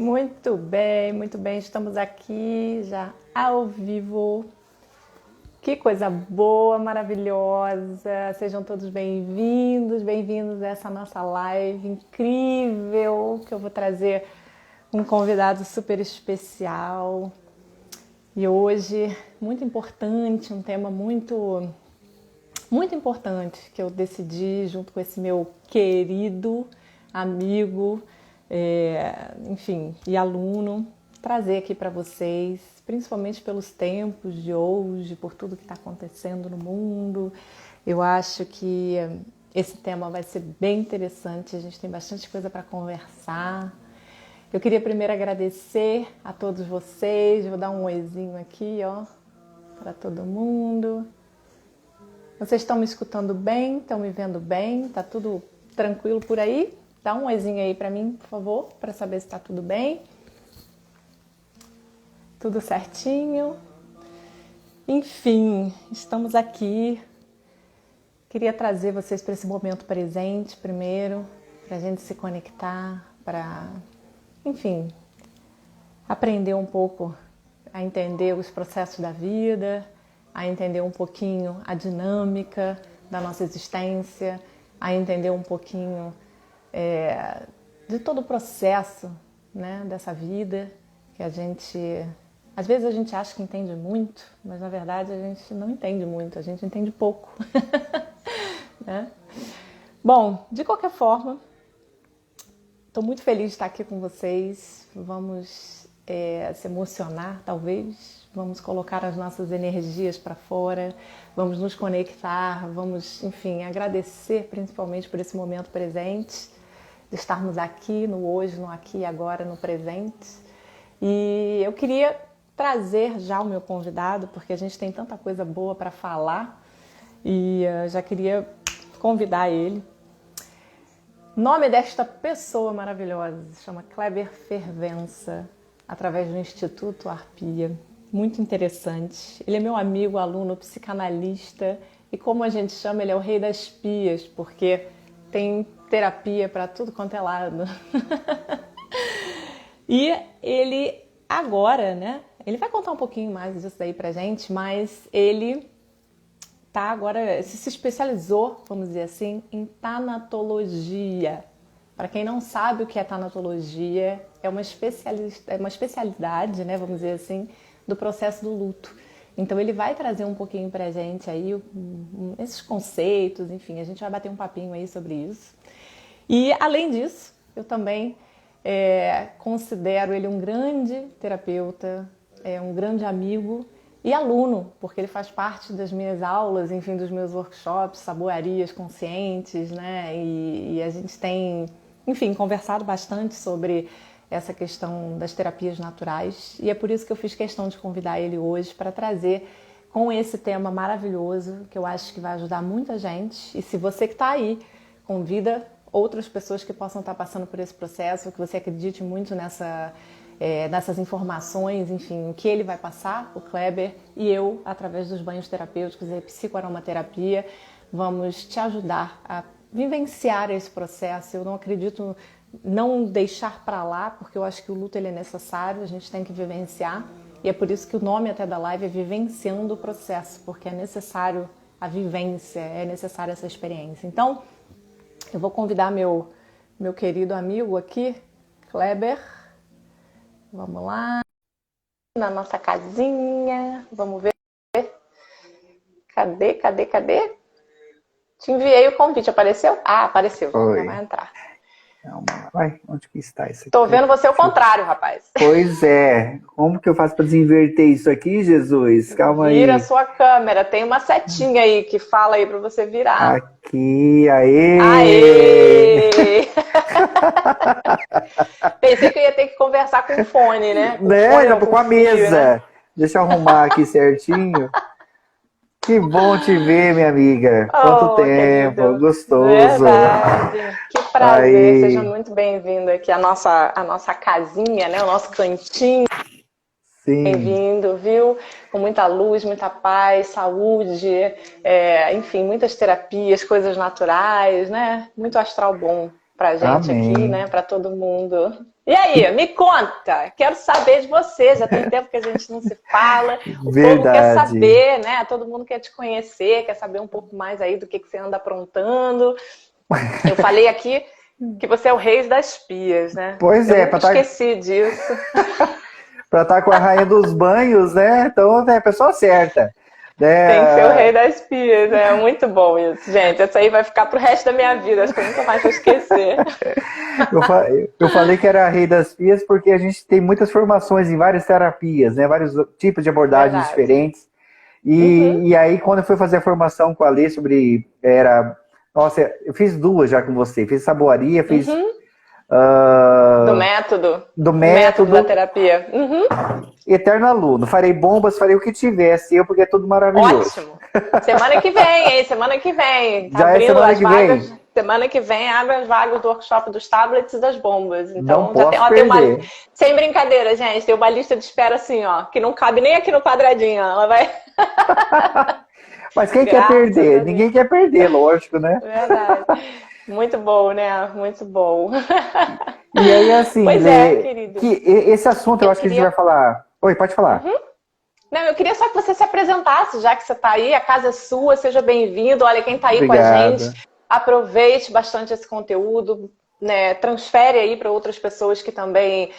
Muito bem, estamos aqui já ao vivo. Que coisa boa, maravilhosa. Sejam todos bem-vindos a essa nossa live incrível, que eu vou trazer um convidado super especial. E hoje, muito importante, um tema muito importante que eu decidi junto com esse meu querido amigo, enfim, e aluno, trazer aqui para vocês, principalmente pelos tempos de hoje, por tudo que está acontecendo no mundo. Eu acho que esse tema vai ser bem interessante, a gente tem bastante coisa para conversar. Eu queria primeiro agradecer a todos vocês, vou dar um oizinho aqui, ó, para todo mundo. Vocês estão me escutando bem? Estão me vendo bem? Tá tudo tranquilo por aí? Dá um oizinho aí para mim, por favor, para saber se está tudo bem. Tudo certinho. Enfim, estamos aqui. Queria trazer vocês para esse momento presente primeiro, para a gente se conectar, para, enfim, aprender um pouco a entender os processos da vida, a entender um pouquinho a dinâmica da nossa existência, a entender um pouquinho de todo o processo, né, dessa vida, que a gente, às vezes a gente acha que entende muito, mas na verdade a gente não entende muito, a gente entende pouco. Né? Bom, de qualquer forma, estou muito feliz de estar aqui com vocês, vamos se emocionar talvez, vamos colocar as nossas energias para fora, vamos nos conectar, vamos, enfim, agradecer principalmente por esse momento presente, de estarmos aqui no hoje, no aqui e agora, no presente. E eu queria trazer já o meu convidado, porque a gente tem tanta coisa boa para falar, e já queria convidar ele. O nome desta pessoa maravilhosa se chama Kleber Fervença, através do Instituto Arpia. Muito interessante. Ele é meu amigo, aluno, psicanalista, e como a gente chama, ele é o rei das pias, porque tem terapia para tudo quanto é lado. E ele agora, né? Ele vai contar um pouquinho mais disso daí pra gente, mas ele tá agora, se especializou, vamos dizer assim, em tanatologia. Para quem não sabe o que é tanatologia, é uma especialidade, né, vamos dizer assim, do processo do luto. Então ele vai trazer um pouquinho pra gente aí esses conceitos, enfim, a gente vai bater um papinho aí sobre isso. E além disso, eu também considero ele um grande terapeuta, um grande amigo e aluno, porque ele faz parte das minhas aulas, enfim, dos meus workshops, saboarias conscientes, né? E a gente tem, enfim, conversado bastante sobre essa questão das terapias naturais. E é por isso que eu fiz questão de convidar ele hoje para trazer com esse tema maravilhoso, que eu acho que vai ajudar muita gente. E se você que está aí, convida outras pessoas que possam estar passando por esse processo, que você acredite muito nessas informações, enfim, o que ele vai passar, o Kleber, e eu, através dos banhos terapêuticos e psicoaromaterapia, vamos te ajudar a vivenciar esse processo. Eu não acredito não deixar para lá, porque eu acho que o luto ele é necessário, a gente tem que vivenciar, e é por isso que o nome até da live é Vivenciando o Processo, porque é necessário a vivência, é necessária essa experiência. Então, eu vou convidar meu querido amigo aqui, Kleber. Vamos lá, na nossa casinha, vamos ver. Cadê? Te enviei o convite, apareceu? Ah, apareceu, já vai entrar. Vai, onde que está isso aqui? Tô vendo você ao contrário, rapaz. Pois é, como que eu faço para desinverter isso aqui, Jesus? Calma aí. Vira a sua câmera, tem uma setinha aí que fala aí para você virar. Aqui, aê! Aê! Pensei que eu ia ter que conversar com o fone, né? Com a mesa. Né? Deixa eu arrumar aqui certinho. Que bom te ver, minha amiga. Quanto tempo, querido. Gostoso. Verdade. Que prazer. Aí. Seja muito bem-vindo aqui à nossa casinha, né? O nosso cantinho. Sim. Bem-vindo, viu? Com muita luz, muita paz, saúde, enfim, muitas terapias, coisas naturais, né? Muito astral bom. pra gente aqui, Amém. né? Pra todo mundo. E aí, me conta, quero saber de você, já tem tempo que a gente não se fala, o povo quer Verdade. saber, né? Todo mundo quer te conhecer, quer saber um pouco mais aí do que você anda aprontando. Eu falei aqui que você é o rei das pias, né? Pois Eu é, nunca esqueci disso. para estar com a rainha dos banhos, né? Então é a pessoa certa. Tem que ser o Né? rei das pias, é muito bom isso, gente. Essa aí vai ficar pro resto da minha vida, acho que eu nunca mais vou esquecer. Eu falei que era rei das pias porque a gente tem muitas formações em várias terapias, né? Vários tipos de abordagens Verdade. diferentes. Uhum, E aí, quando eu fui fazer a formação com a Lê sobre. Nossa, eu fiz duas já com você. Fiz saboaria, fiz uhum. Do ah, método. do O método da método. terapia. Uhum. Eterno aluno. Farei bombas, farei o que tivesse, eu, porque é tudo maravilhoso. Ótimo. Semana que vem, hein? Semana que vem. Tá Já é abrindo semana as que vagas. vem. Semana que vem abre as vagas do workshop dos tablets e das bombas. Não Então já tem, posso ó, tem uma. perder. Sem brincadeira, gente. Tem uma lista de espera assim, ó, que não cabe nem aqui no quadradinho. Ela vai. Mas quem quer Graças perder? a Deus. Ninguém quer perder, lógico, né? Verdade. Muito bom, né? Muito bom. E aí, assim, Pois é, Lê, querido. esse assunto eu Eu acho que a gente vai queria. falar. Oi, pode falar. Não, eu queria só que você se apresentasse, já que você está aí, a casa é sua, seja bem-vindo. Olha, quem está aí com a gente, Obrigado. aproveite bastante esse conteúdo, né? Transfere aí para outras pessoas que também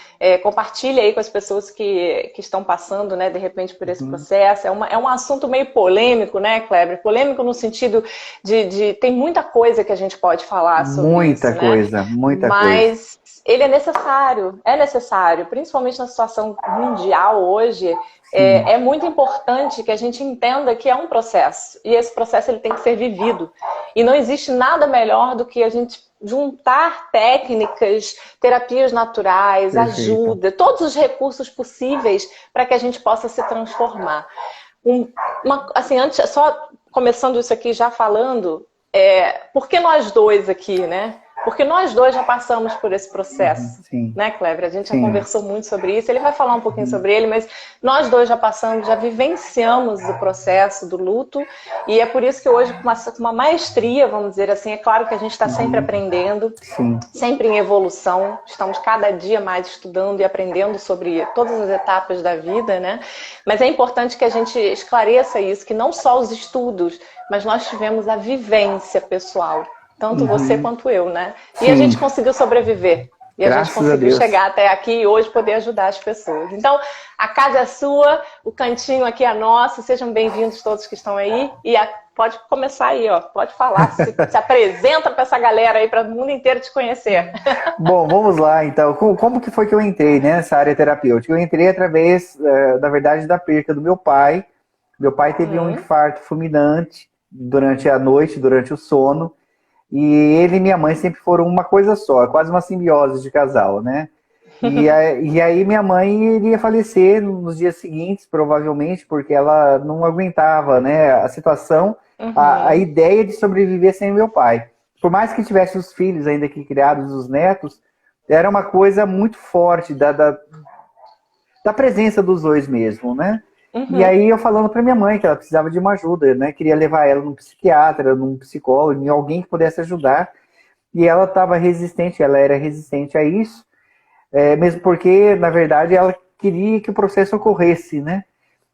compartilhe aí com as pessoas que estão passando, né, de repente, por esse Uhum. processo. É um assunto meio polêmico, né, Kleber? Polêmico no sentido de tem muita coisa que a gente pode falar sobre Muita isso, né? coisa, muita coisa. Mas ele é necessário, principalmente na situação mundial hoje. Sim. É muito importante que a gente entenda que é um processo e esse processo ele tem que ser vivido. E não existe nada melhor do que a gente juntar técnicas, terapias naturais, Perfeito. ajuda, todos os recursos possíveis para que a gente possa se transformar. Assim, antes, só começando isso aqui já falando, por que nós dois aqui, né? Porque nós dois já passamos por esse Uhum. processo, Sim, né, Kleber? A gente já sim. conversou muito sobre isso, ele vai falar um pouquinho Uhum. sobre ele, mas nós dois já passamos, já vivenciamos o processo do luto, e é por isso que hoje, com uma maestria, vamos dizer assim, é claro que a gente está sempre Uhum. aprendendo, Sim. sempre em evolução, estamos cada dia mais estudando e aprendendo sobre todas as etapas da vida, né? Mas é importante que a gente esclareça isso, que não só os estudos, mas nós tivemos a vivência pessoal, tanto você Uhum. quanto eu, né? E a gente Sim. conseguiu sobreviver. E a gente Graças a conseguiu Deus. chegar até aqui e hoje poder ajudar as pessoas. Então, a casa é sua, o cantinho aqui é nosso. Sejam bem-vindos todos que estão aí. E pode começar aí, ó. Pode falar, se apresenta para essa galera aí, para o mundo inteiro te conhecer. Bom, vamos lá então. Como que foi que eu entrei, né, nessa área terapêutica? Eu entrei através, na verdade, da perca do meu pai. Meu pai teve um infarto fulminante durante a noite, durante o sono. E ele e minha mãe sempre foram uma coisa só, quase uma simbiose de casal, né? E aí minha mãe iria falecer nos dias seguintes, provavelmente, porque ela não aguentava, né, a situação, a Uhum, ideia de sobreviver sem meu pai. Por mais que tivesse os filhos ainda aqui criados, os netos, era uma coisa muito forte da presença dos dois mesmo, né? E uhum, aí eu falando para minha mãe que ela precisava de uma ajuda, né? Queria levar ela num psiquiatra, num psicólogo, em alguém que pudesse ajudar. E ela estava resistente, ela era resistente a isso, mesmo porque, na verdade, ela queria que o processo ocorresse, né?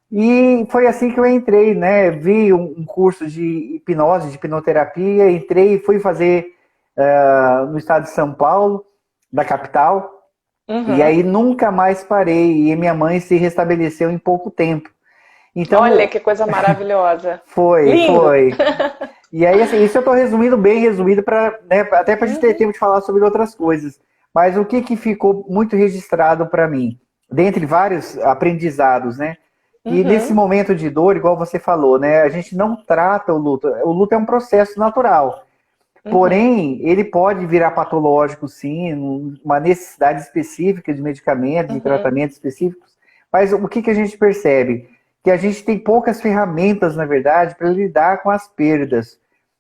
E foi assim que eu entrei, né? Vi um curso de hipnose, de hipnoterapia, entrei e fui fazer no estado de São Paulo, da capital, e uhum. aí nunca mais parei. E minha mãe se restabeleceu em pouco tempo. Olha Então, que coisa maravilhosa. foi, Lindo. foi. E aí, assim, isso eu estou resumindo bem resumido, né, até para a gente ter Uhum, tempo de falar sobre outras coisas. Mas o que ficou muito registrado para mim, dentre vários aprendizados, né? Que nesse uhum, momento de dor, igual você falou, né? A gente não trata o luto. O luto é um processo natural. uhum, Porém, ele pode virar patológico, sim, uma necessidade específica de medicamentos, de uhum, tratamentos específicos. Mas o que a gente percebe? Que a gente tem poucas ferramentas, na verdade, para lidar com as perdas.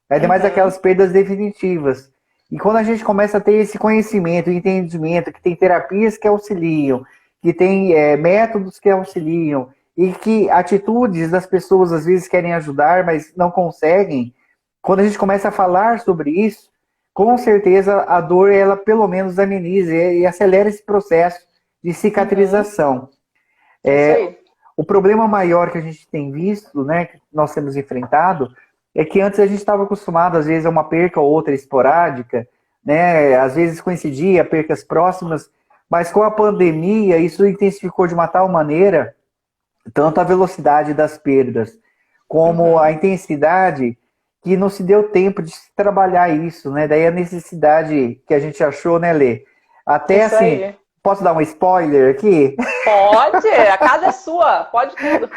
Ainda mais uhum, aquelas perdas definitivas. E quando a gente começa a ter esse conhecimento e entendimento que tem terapias que auxiliam, que tem métodos que auxiliam, e que atitudes das pessoas às vezes querem ajudar, mas não conseguem, quando a gente começa a falar sobre isso, com certeza a dor, ela pelo menos ameniza e acelera esse processo de cicatrização. Isso aí. O problema maior que a gente tem visto, né, que nós temos enfrentado, é que antes a gente estava acostumado, às vezes, a uma perca ou outra esporádica, né, às vezes coincidia, percas próximas, mas com a pandemia isso intensificou de uma tal maneira, tanto a velocidade das perdas, como a intensidade, que não se deu tempo de se trabalhar isso, né? Daí a necessidade que a gente achou, né, Lê? Até Isso assim, aí. posso dar um spoiler aqui? Pode, a casa é sua, pode tudo.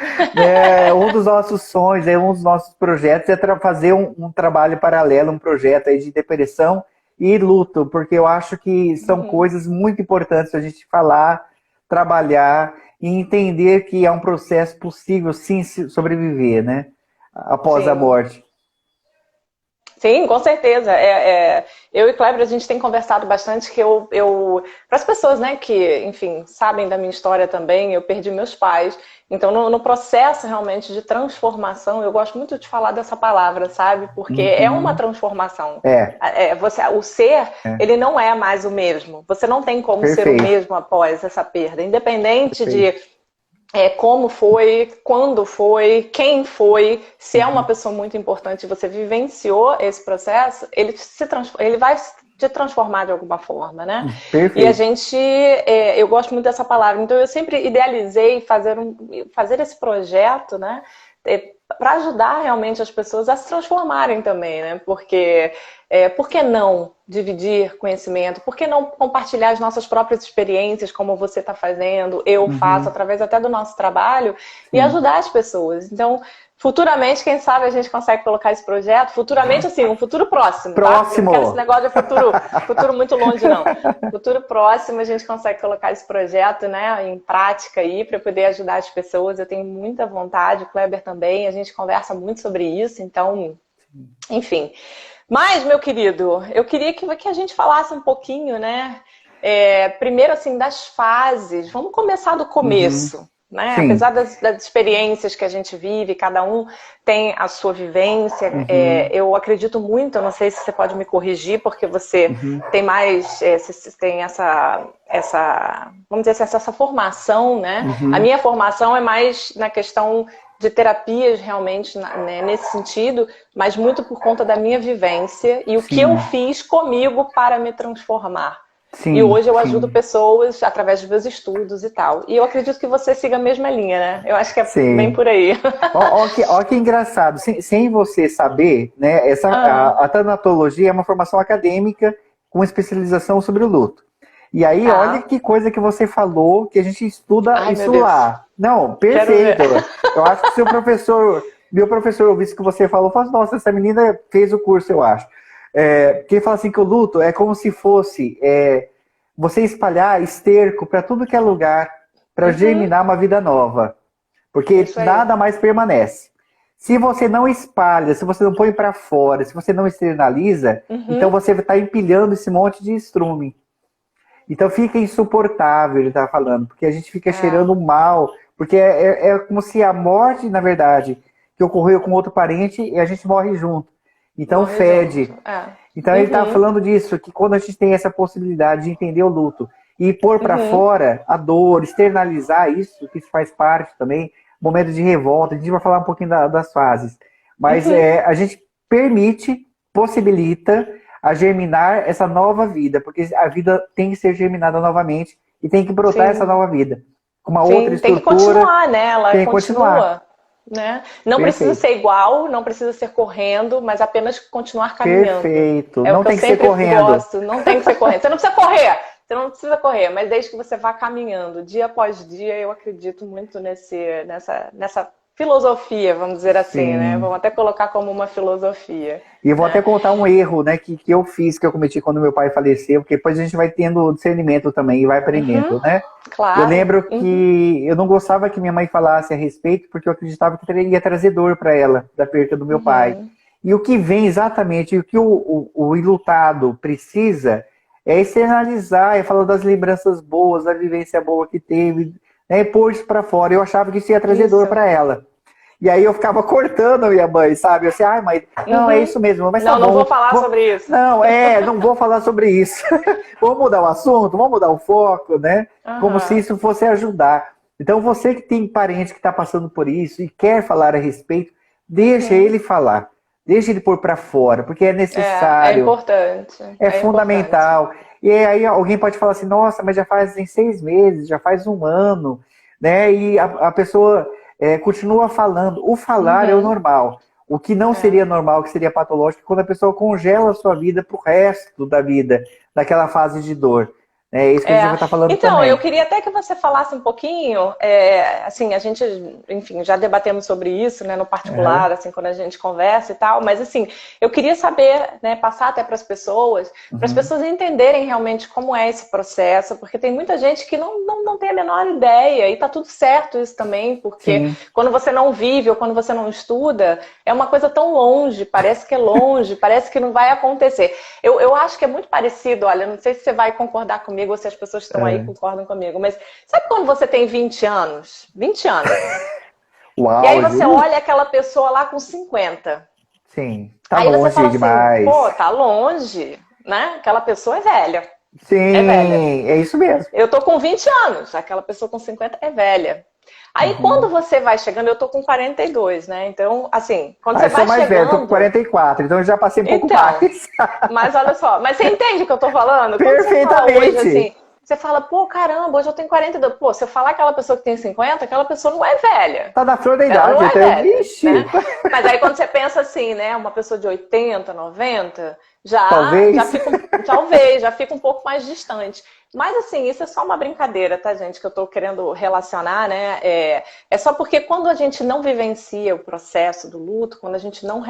Um dos nossos sonhos, um dos nossos projetos é fazer um trabalho paralelo, um projeto aí de depressão e luto, porque eu acho que são coisas muito importantes a gente falar, trabalhar e entender que é um processo possível, sim, sobreviver, né? Após a Sim. morte. Sim, com certeza. Eu e Kleber, a gente tem conversado bastante que para as pessoas, né, que, enfim, sabem da minha história também, eu perdi meus pais. Então, no processo realmente de transformação, eu gosto muito de falar dessa palavra, sabe? Porque é uma transformação. O ser, ele não é mais o mesmo. Você não tem como ser o mesmo após essa perda, independente de como foi, quando foi, quem foi, se é uma pessoa muito importante e você vivenciou esse processo, ele vai te transformar de alguma forma, né? Perfeito. E a gente, eu gosto muito dessa palavra, então eu sempre idealizei fazer esse projeto, né? Para ajudar realmente as pessoas a se transformarem também, né? Porque por que não dividir conhecimento? Por que não compartilhar as nossas próprias experiências, como você está fazendo, eu faço, através até do nosso trabalho, e ajudar as pessoas? Então, futuramente, quem sabe a gente consegue colocar esse projeto, futuramente, assim, um futuro próximo, tá? Eu não quero esse negócio de futuro muito longe, não. Futuro próximo, a gente consegue colocar esse projeto, né, em prática aí, para poder ajudar as pessoas. Eu tenho muita vontade, o Kleber também, a gente conversa muito sobre isso, então, enfim. Mas, meu querido, eu queria que a gente falasse um pouquinho, né, primeiro, assim, das fases. Vamos começar do começo. Né? Apesar das experiências que a gente vive, cada um tem a sua vivência. Eu acredito muito, eu não sei se você pode me corrigir, porque você tem mais, você tem vamos dizer assim, essa formação, né? A minha formação é mais na questão de terapias realmente, né, nesse sentido, mas muito por conta da minha vivência e o que eu fiz comigo para me transformar. E hoje eu ajudo pessoas através dos meus estudos e tal. E eu acredito que você siga a mesma linha, né? Eu acho que é bem por aí. Ó que engraçado. Sem você saber, né? A tanatologia é uma formação acadêmica com especialização sobre o luto. E aí, olha que coisa que você falou, que a gente estuda isso lá. Não, perfeito. Eu acho que se meu professor ouvisse o que você falou, fala, nossa, essa menina fez o curso, eu acho. Porque ele fala assim que o luto é como se fosse você espalhar esterco para tudo que é lugar para germinar uma vida nova. Porque nada mais permanece. Se você não espalha, se você não põe para fora, se você não externaliza, então você está empilhando esse monte de estrume. Então fica insuportável, ele tá falando, porque a gente fica cheirando mal, porque é como se a morte, na verdade, que ocorreu com outro parente e a gente morre junto. Então fede. Então ele tá falando disso, que quando a gente tem essa possibilidade de entender o luto e pôr para fora a dor, externalizar isso, que isso faz parte também, momento de revolta, a gente vai falar um pouquinho das fases, mas a gente possibilita a germinar essa nova vida, porque a vida tem que ser germinada novamente e tem que brotar essa nova vida. Com uma outra estrutura. Tem que continuar, né? Ela tem que continua. Continuar. Né? Não precisa ser igual, não precisa ser correndo, mas apenas continuar caminhando. Perfeito. Não tem que ser correndo. Gosto. Não tem que ser correndo. Você não precisa correr. Você não precisa correr, mas desde que você vá caminhando, dia após dia, eu acredito muito nessa filosofia, vamos dizer assim, né? Vamos até colocar como uma filosofia. E eu vou até contar um erro, né, que eu fiz, que eu cometi quando meu pai faleceu, porque depois a gente vai tendo discernimento também e vai aprendendo, né? Claro. Eu lembro que eu não gostava que minha mãe falasse a respeito, porque eu acreditava que ia trazer dor para ela, da perda do meu pai. E o que vem exatamente, o que o enlutado precisa é externalizar, é falar das lembranças boas, da vivência boa que teve, né, pôr isso para fora. Eu achava que isso ia trazer dor para ela. E aí eu ficava cortando a minha mãe, sabe? Eu assim, ai, mãe, não, é isso mesmo, mas não, tá bom. não vou falar sobre isso. Não, não vou falar sobre isso. Vamos mudar o assunto, vamos mudar o foco, né? Como se isso fosse ajudar. Então, você que tem parente que está passando por isso e quer falar a respeito, deixa ele falar. Deixa ele pôr para fora, porque é necessário. É importante. É fundamental. Importante. E aí alguém pode falar assim, nossa, mas já fazem 6 meses, já faz 1 ano, né? E a pessoa continua falando. O falar é o normal. O que não seria normal, que seria patológico, é quando a pessoa congela a sua vida pro resto da vida, daquela fase de dor. É isso que a gente vai estar falando então, também. Eu queria até que você falasse um pouquinho, assim, a gente, enfim, já debatemos sobre isso, né, no particular, assim, quando a gente conversa e tal, mas, assim, eu queria saber, né, passar até para as pessoas entenderem realmente como é esse processo, porque tem muita gente que não tem a menor ideia, e tá tudo certo isso também, porque quando você não vive ou quando você não estuda, é uma coisa tão longe, parece que é longe, parece que não vai acontecer. Eu acho que é muito parecido, olha, não sei se você vai concordar comigo, ou se as pessoas que estão aí concordam comigo, mas sabe quando você tem 20 anos? 20 anos. Uau, e aí você olha aquela pessoa lá com 50. Sim, tá aí longe você fala demais. Assim, pô, tá longe, né? Aquela pessoa é velha. Sim, é velha. É isso mesmo. Eu tô com 20 anos, aquela pessoa com 50 é velha. Aí quando você vai chegando, eu tô com 42, né? Então, assim, quando você vai chegando... Eu sou mais velho, eu tô com 44, então eu já passei um pouco mais. Mas olha só, mas você entende o que eu tô falando? Perfeitamente. Quando você fala hoje, assim, você fala, pô, caramba, hoje eu tenho 42. Pô, se eu falar aquela pessoa que tem 50, aquela pessoa não é velha. Tá na flor da idade. Ela não é velha, Vixe. Né? Mas aí quando você pensa assim, né, uma pessoa de 80, 90, talvez já fica um pouco mais distante. Mas assim, isso é só uma brincadeira, tá, gente? Que eu tô querendo relacionar, né? É só porque quando a gente não vivencia o processo do luto, quando a gente não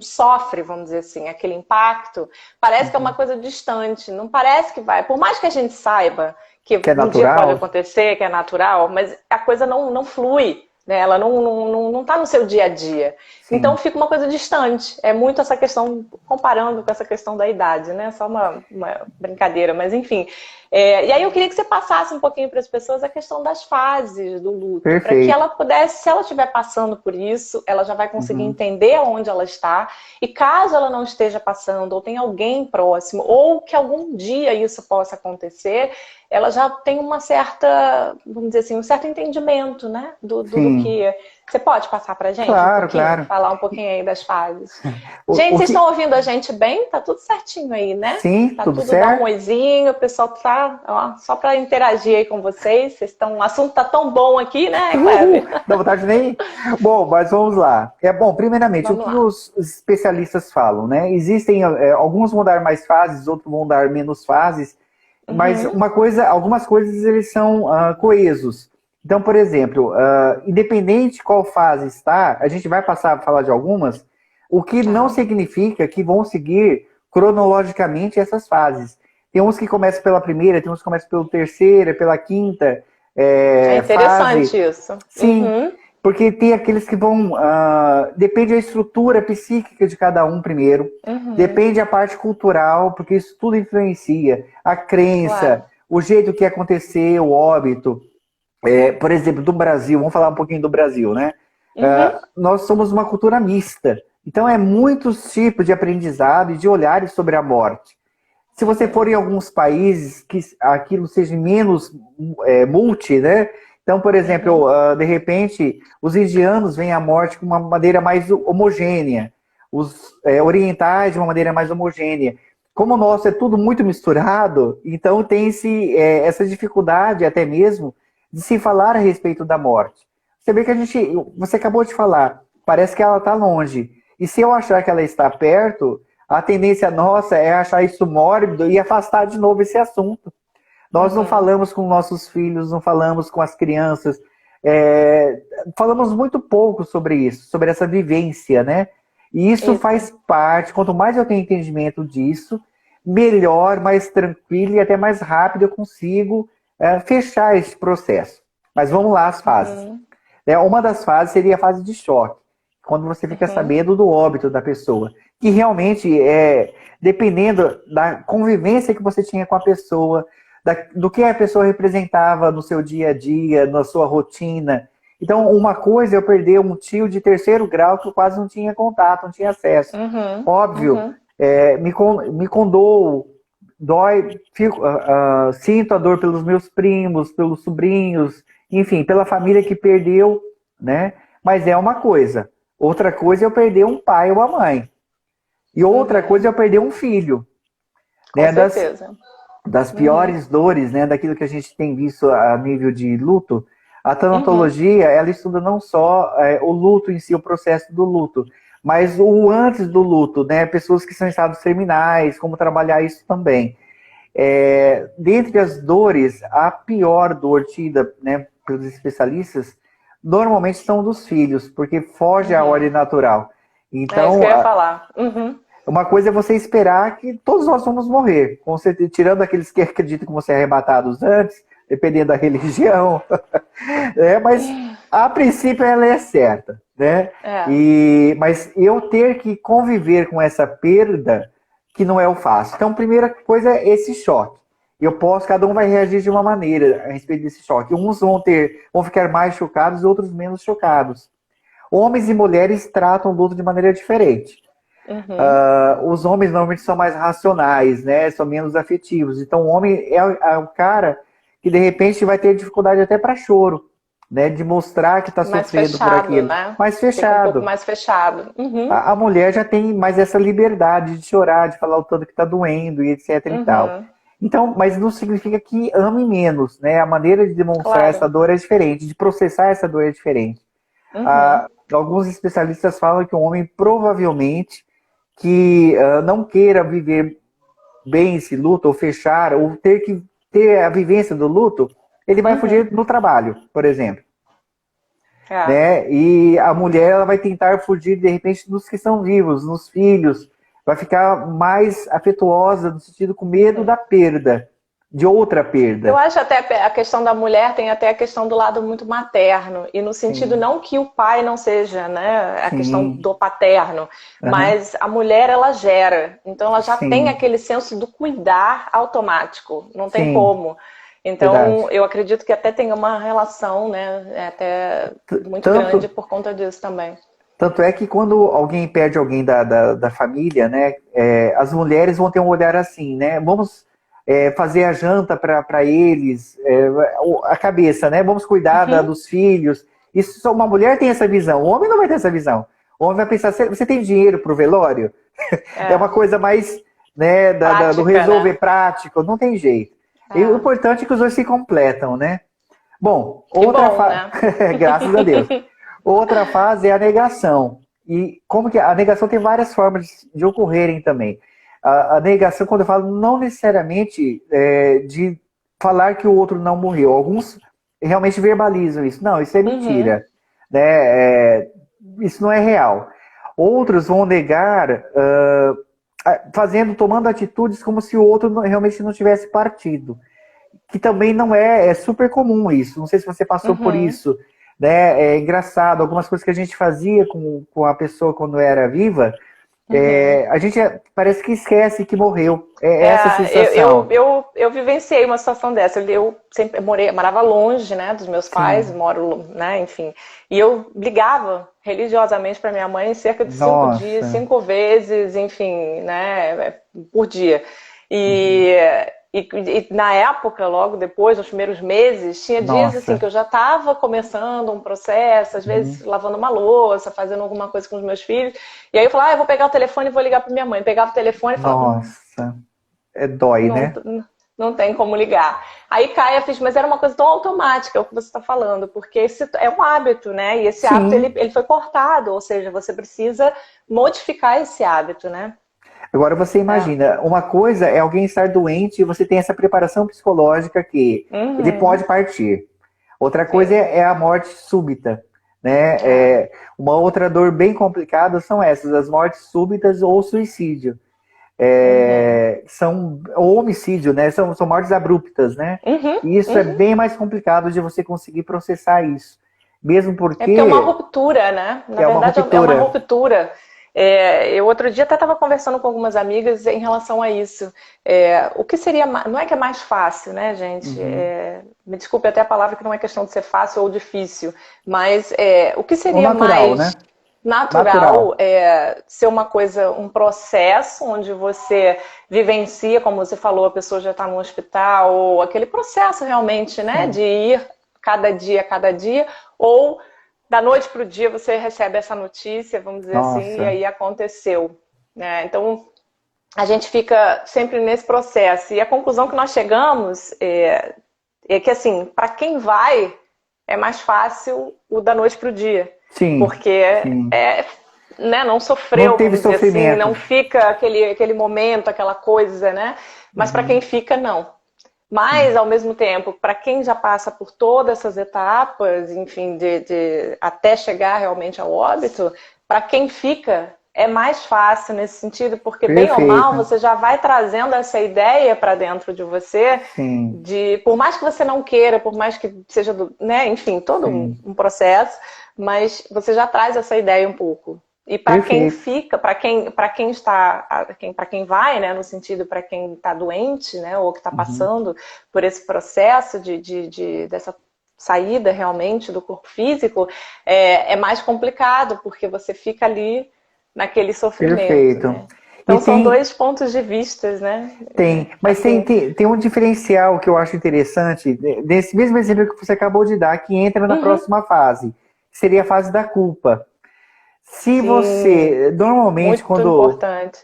sofre, vamos dizer assim, aquele impacto, parece que é uma coisa distante. Não parece que vai. Por mais que a gente saiba que um dia pode acontecer, que é natural, mas a coisa não flui. Né? Ela não tá no seu dia a dia. Sim. Então fica uma coisa distante. É muito essa questão, comparando com essa questão da idade, né? Só uma brincadeira, mas enfim. E aí eu queria que você passasse um pouquinho para as pessoas a questão das fases do luto. Para que ela pudesse, se ela estiver passando por isso, ela já vai conseguir entender onde ela está. E caso ela não esteja passando, ou tem alguém próximo, ou que algum dia isso possa acontecer, ela já tem uma certa, vamos dizer assim, um certo entendimento, né? Do que... Você pode passar pra gente claro, claro. Falar um pouquinho aí das fases. Gente, vocês estão ouvindo a gente bem? Tá tudo certinho aí, né? Sim, tá tudo certo. Dá um oizinho, o pessoal tá, ó, só para interagir aí com vocês. O assunto tá tão bom aqui, né, Kleber? Dá vontade nem... Bom, mas vamos lá. Bom, primeiramente, o que os especialistas falam, né? Existem, alguns vão dar mais fases, outros vão dar menos fases, mas algumas coisas eles são coesos. Então, por exemplo, independente qual fase está, a gente vai passar a falar de algumas, o que não significa que vão seguir cronologicamente essas fases. Tem uns que começam pela primeira, tem uns que começam pela terceira, pela quinta É interessante fase. isso. Sim, porque tem aqueles que vão... depende da estrutura psíquica de cada um primeiro, depende da parte cultural, porque isso tudo influencia. A crença, o jeito que aconteceu, o óbito... por exemplo, do Brasil, vamos falar um pouquinho do Brasil, né? Nós somos uma cultura mista. Então, muitos tipos de aprendizado e de olhares sobre a morte. Se você for em alguns países que aquilo seja menos multi, né? Então, por exemplo, de repente, os indianos veem a morte de uma maneira mais homogênea. Os orientais de uma maneira mais homogênea. Como o nosso é tudo muito misturado, então tem-se essa dificuldade até mesmo de se falar a respeito da morte. Você vê que você acabou de falar, parece que ela está longe. E se eu achar que ela está perto, a tendência nossa é achar isso mórbido e afastar de novo esse assunto. Nós não falamos com nossos filhos, não falamos com as crianças, falamos muito pouco sobre isso, sobre essa vivência, né? E isso faz parte, quanto mais eu tenho entendimento disso, melhor, mais tranquilo e até mais rápido eu consigo fechar esse processo. Mas vamos lá, as fases. Uma das fases seria a fase de choque, quando você fica sabendo do óbito da pessoa. Que realmente, dependendo da convivência que você tinha com a pessoa, do que a pessoa representava no seu dia a dia, na sua rotina, Então, uma coisa é eu perder um tio de terceiro grau que eu quase não tinha contato, não tinha acesso. Óbvio, me condoo, dói, sinto a dor pelos meus primos, pelos sobrinhos, enfim, pela família que perdeu, né? Mas é uma coisa. Outra coisa é eu perder um pai ou uma mãe. E outra coisa é eu perder um filho. Com né? certeza. Das piores dores, né? Daquilo que a gente tem visto a nível de luto. A tanatologia, ela estuda não só o luto em si, o processo do luto, mas o antes do luto, né? Pessoas que são em estados terminais, como trabalhar isso também. Dentre as dores, a pior dor tida, né, pelos especialistas, normalmente são dos filhos, porque foge à ordem natural. Então, é isso que eu ia falar. Uma coisa é você esperar que todos nós vamos morrer, com certeza, tirando aqueles que acreditam que vão ser arrebatados antes, dependendo da religião. Mas, a princípio, ela é certa. Né? Mas eu ter que conviver com essa perda, que não é o fácil. Então, a primeira coisa é esse choque. Cada um vai reagir de uma maneira a respeito desse choque. Uns vão ficar mais chocados, outros menos chocados. Homens e mulheres tratam o luto de maneira diferente. Os homens normalmente são mais racionais, né? São menos afetivos. Então, o homem é o cara que, de repente, vai ter dificuldade até para choro, né? De mostrar que está sofrendo por aquilo. Né? Mais fechado. Fica um pouco mais fechado. A mulher já tem mais essa liberdade de chorar, de falar o tanto que está doendo e etc e tal. Então, mas não significa que ame menos, né? A maneira de demonstrar essa dor é diferente, de processar essa dor é diferente. Alguns especialistas falam que o homem provavelmente que não queira viver bem esse luto, ou fechar, ou ter que ter a vivência do luto, ele vai fugir no trabalho, por exemplo. Né? E a mulher ela vai tentar fugir, de repente, dos que são vivos, nos filhos, vai ficar mais afetuosa, no sentido com medo da perda, de outra perda. Eu acho até a questão da mulher tem até a questão do lado muito materno, e no sentido não que o pai não seja, né, a questão do paterno, mas a mulher ela gera, então ela já tem aquele senso do cuidar automático, não tem como. Então, eu acredito que até tem uma relação, né, até muito grande por conta disso também. Tanto é que quando alguém perde alguém da família, né, as mulheres vão ter um olhar assim, né, vamos fazer a janta para eles, a cabeça, né, vamos cuidar dos filhos. Isso só uma mulher tem essa visão, o homem não vai ter essa visão. O homem vai pensar, você tem dinheiro para o velório? É uma coisa mais, né, prática, do resolver, né? Prático, não tem jeito. E o importante é que os dois se completam, né? Bom, outra fase. Né? Graças a Deus. Outra fase é a negação. E como que a negação tem várias formas de ocorrerem também. A negação, quando eu falo, não necessariamente de falar que o outro não morreu. Alguns realmente verbalizam isso. Não, isso é mentira. Né? Isso não é real. Outros vão negar tomando atitudes como se o outro realmente não tivesse partido. Que também não é super comum isso. Não sei se você passou por isso. Né? É engraçado, algumas coisas que a gente fazia com a pessoa quando era viva, a gente parece que esquece que morreu. Essa sensação. Eu vivenciei uma situação dessa. Eu sempre morava longe, né, dos meus pais, moro, né, enfim. E eu ligava religiosamente para minha mãe cerca de 5 dias, 5 vezes, enfim, né, por dia. E na época, logo depois, nos primeiros meses, tinha dias assim que eu já estava começando um processo, às vezes lavando uma louça, fazendo alguma coisa com os meus filhos. E aí eu falava, eu vou pegar o telefone e vou ligar para minha mãe. Pegava o telefone e falava... Nossa, dói, né? Não tem como ligar. Aí cai a ficha, mas era uma coisa tão automática, é o que você está falando, porque esse é um hábito, né? E esse hábito, ele foi cortado, ou seja, você precisa modificar esse hábito, né? Agora você imagina, uma coisa é alguém estar doente e você tem essa preparação psicológica que ele pode partir. Outra coisa é a morte súbita, né? Uma outra dor bem complicada são essas, as mortes súbitas ou suicídio. Ou homicídio, né? São mortes abruptas, né? E isso é bem mais complicado de você conseguir processar isso. Mesmo porque... É uma ruptura, né? Na verdade, é uma ruptura. Eu outro dia até estava conversando com algumas amigas em relação a isso. O que seria, não é que é mais fácil, né, gente? Uhum. Me desculpe até a palavra que não é questão de ser fácil ou difícil, mas o que O seria natural, né? mais natural Natural. ser uma coisa, um processo onde você vivencia, como você falou, a pessoa já está no hospital, ou aquele processo realmente, né, Sim, de ir cada dia, ou da noite para o dia você recebe essa notícia, vamos dizer assim, e nossa, aí aconteceu, né? Então a gente fica sempre nesse processo. E a conclusão que nós chegamos é que, assim, para quem vai, é mais fácil o da noite para o dia. sim, Porque sim. né, não Não sofreu, teve vamos dizer assim, sofrimento. não fica aquele momento, aquela coisa, né? Mas para quem Uhum, fica, não. sim, Mas, ao mesmo tempo, para quem já passa por todas essas etapas, enfim, até chegar realmente ao óbito, para quem fica, é mais fácil nesse sentido, porque, bem ou mal, perfeito. você já vai trazendo essa ideia para dentro de você, Sim, por mais que você não queira, por mais que seja, né, enfim, todo sim, um processo, mas você já traz essa ideia um pouco. E para quem perfeito. fica, para quem está, para quem vai, né, no sentido para quem está doente, né, ou que está Uhum. passando por esse processo dessa saída realmente do corpo físico, é mais complicado, porque você fica ali naquele sofrimento, Perfeito. né? E Então são dois pontos de vistas, né? mas Assim. tem um diferencial que eu acho interessante, desse mesmo exemplo que você acabou de dar, que entra na Uhum. próxima fase, que seria a fase da culpa. Se Sim, você, normalmente, muito importante.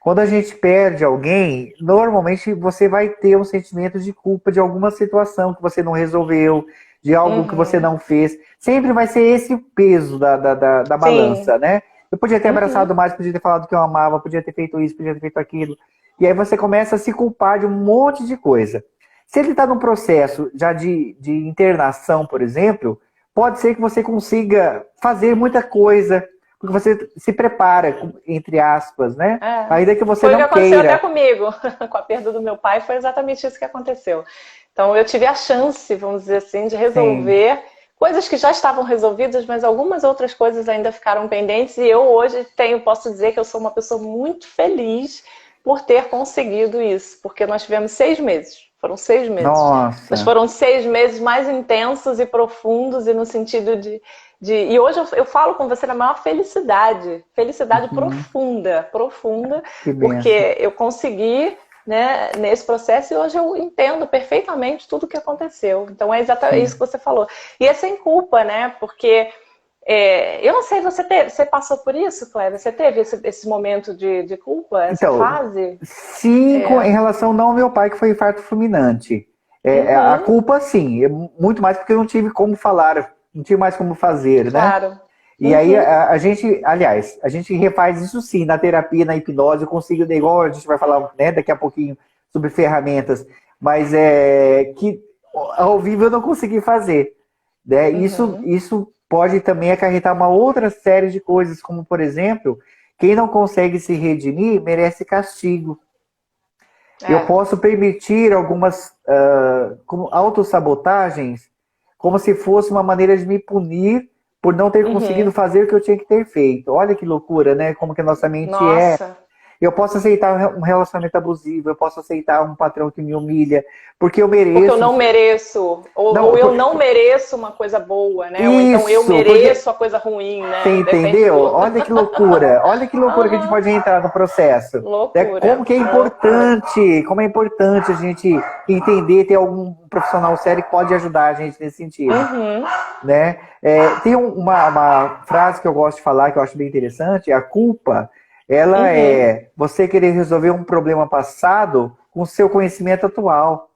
quando a gente perde alguém, normalmente você vai ter um sentimento de culpa de alguma situação que você não resolveu, de algo que você Uhum. não fez. Sempre vai ser esse o peso da Sim. balança, né? Eu podia ter Uhum. abraçado mais, podia ter falado que eu amava, podia ter feito isso, podia ter feito aquilo. E aí você começa a se culpar de um monte de coisa. Se ele está num processo já de internação, por exemplo, pode ser que você consiga fazer muita coisa, porque você se prepara, entre aspas, né? É. Ainda que você Foi o que não aconteceu até queira. comigo. Com a perda do meu pai, foi exatamente isso que aconteceu. Então, eu tive a chance, vamos dizer assim, de Sim. resolver coisas que já estavam resolvidas, mas algumas outras coisas ainda ficaram pendentes. E eu hoje posso dizer que eu sou uma pessoa muito feliz por ter conseguido isso, porque nós tivemos 6 meses. Foram 6 meses. Mas Nossa. foram 6 meses mais intensos e profundos, e no sentido e hoje eu falo com você na maior felicidade, felicidade Uhum. profunda, profunda, Que benção. porque eu consegui, né, nesse processo, e hoje eu entendo perfeitamente tudo o que aconteceu. Então é exatamente isso Sim. que você falou. E é sem culpa, né? Porque eu não sei, você passou por isso, Cléber? Você teve esse momento de culpa, essa Então, fase? sim, É. em relação não ao meu pai, que foi infarto fulminante. A Uhum, culpa, sim, muito mais porque eu não tive como falar, não tive mais como fazer, né? claro. E aí Uhum, a gente, aliás, a gente refaz isso sim na terapia, na hipnose, eu consigo, igual a gente vai falar, né, daqui a pouquinho sobre ferramentas, mas que ao vivo eu não consegui fazer, né? uhum. Isso pode também acarretar uma outra série de coisas, como por exemplo, quem não consegue se redimir merece castigo. Eu É. posso permitir algumas como autossabotagens, como se fosse uma maneira de me punir por não ter conseguido Uhum. fazer o que eu tinha que ter feito. Olha que loucura, né? Como que a nossa mente é. Nossa. Eu posso aceitar um relacionamento abusivo, eu posso aceitar um patrão que me humilha, porque eu Porque eu mereço. não mereço, ou Não, eu não mereço uma coisa boa, né? Ou então eu isso, porque mereço a coisa ruim, você né? Depende entendeu? do. Olha que loucura que a gente Aham. pode entrar no processo. Né? Loucura, loucura. Como é importante a gente entender, ter algum profissional sério que pode ajudar a gente nesse sentido. Uhum, Né? Tem uma frase que eu gosto de falar, que eu acho bem interessante, a culpa, ela uhum. é você querer resolver um problema passado com o seu conhecimento atual.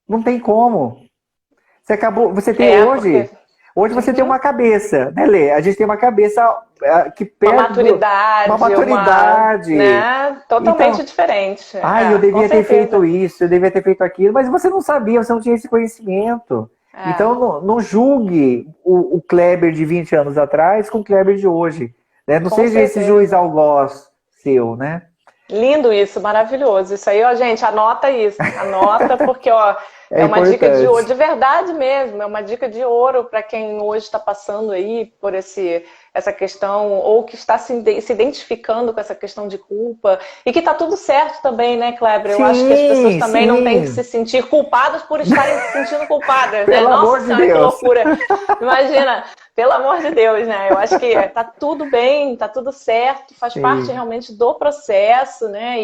Não tem como. Você tem Porque. hoje você tem Uhum. uma cabeça, né, Lê? A gente tem uma cabeça que Uma perto do uma maturidade, maturidade. né? Então, Totalmente diferente. eu Com devia ter feito certeza. isso, eu devia ter feito aquilo, mas você não sabia, você não tinha esse conhecimento. É, Então, não julgue o Kleber de 20 anos atrás com o Kleber de hoje. Né? Não com seja esse juiz certeza. algoz seu, né? Lindo isso, maravilhoso. Isso aí, ó, gente, anota isso. Anota, porque, ó, É é uma dica de ouro, importante. de verdade mesmo, é uma dica de ouro para quem hoje está passando aí por essa questão, ou que está se identificando com essa questão de culpa, e que está tudo certo também, né, Kleber? Eu acho que as pessoas também não têm que se sentir culpadas por estarem se sentindo culpadas, né? Nossa Senhora, que loucura! Imagina, pelo amor de Deus, né? Eu acho que tá tudo bem, tá tudo certo, faz parte realmente do processo, né?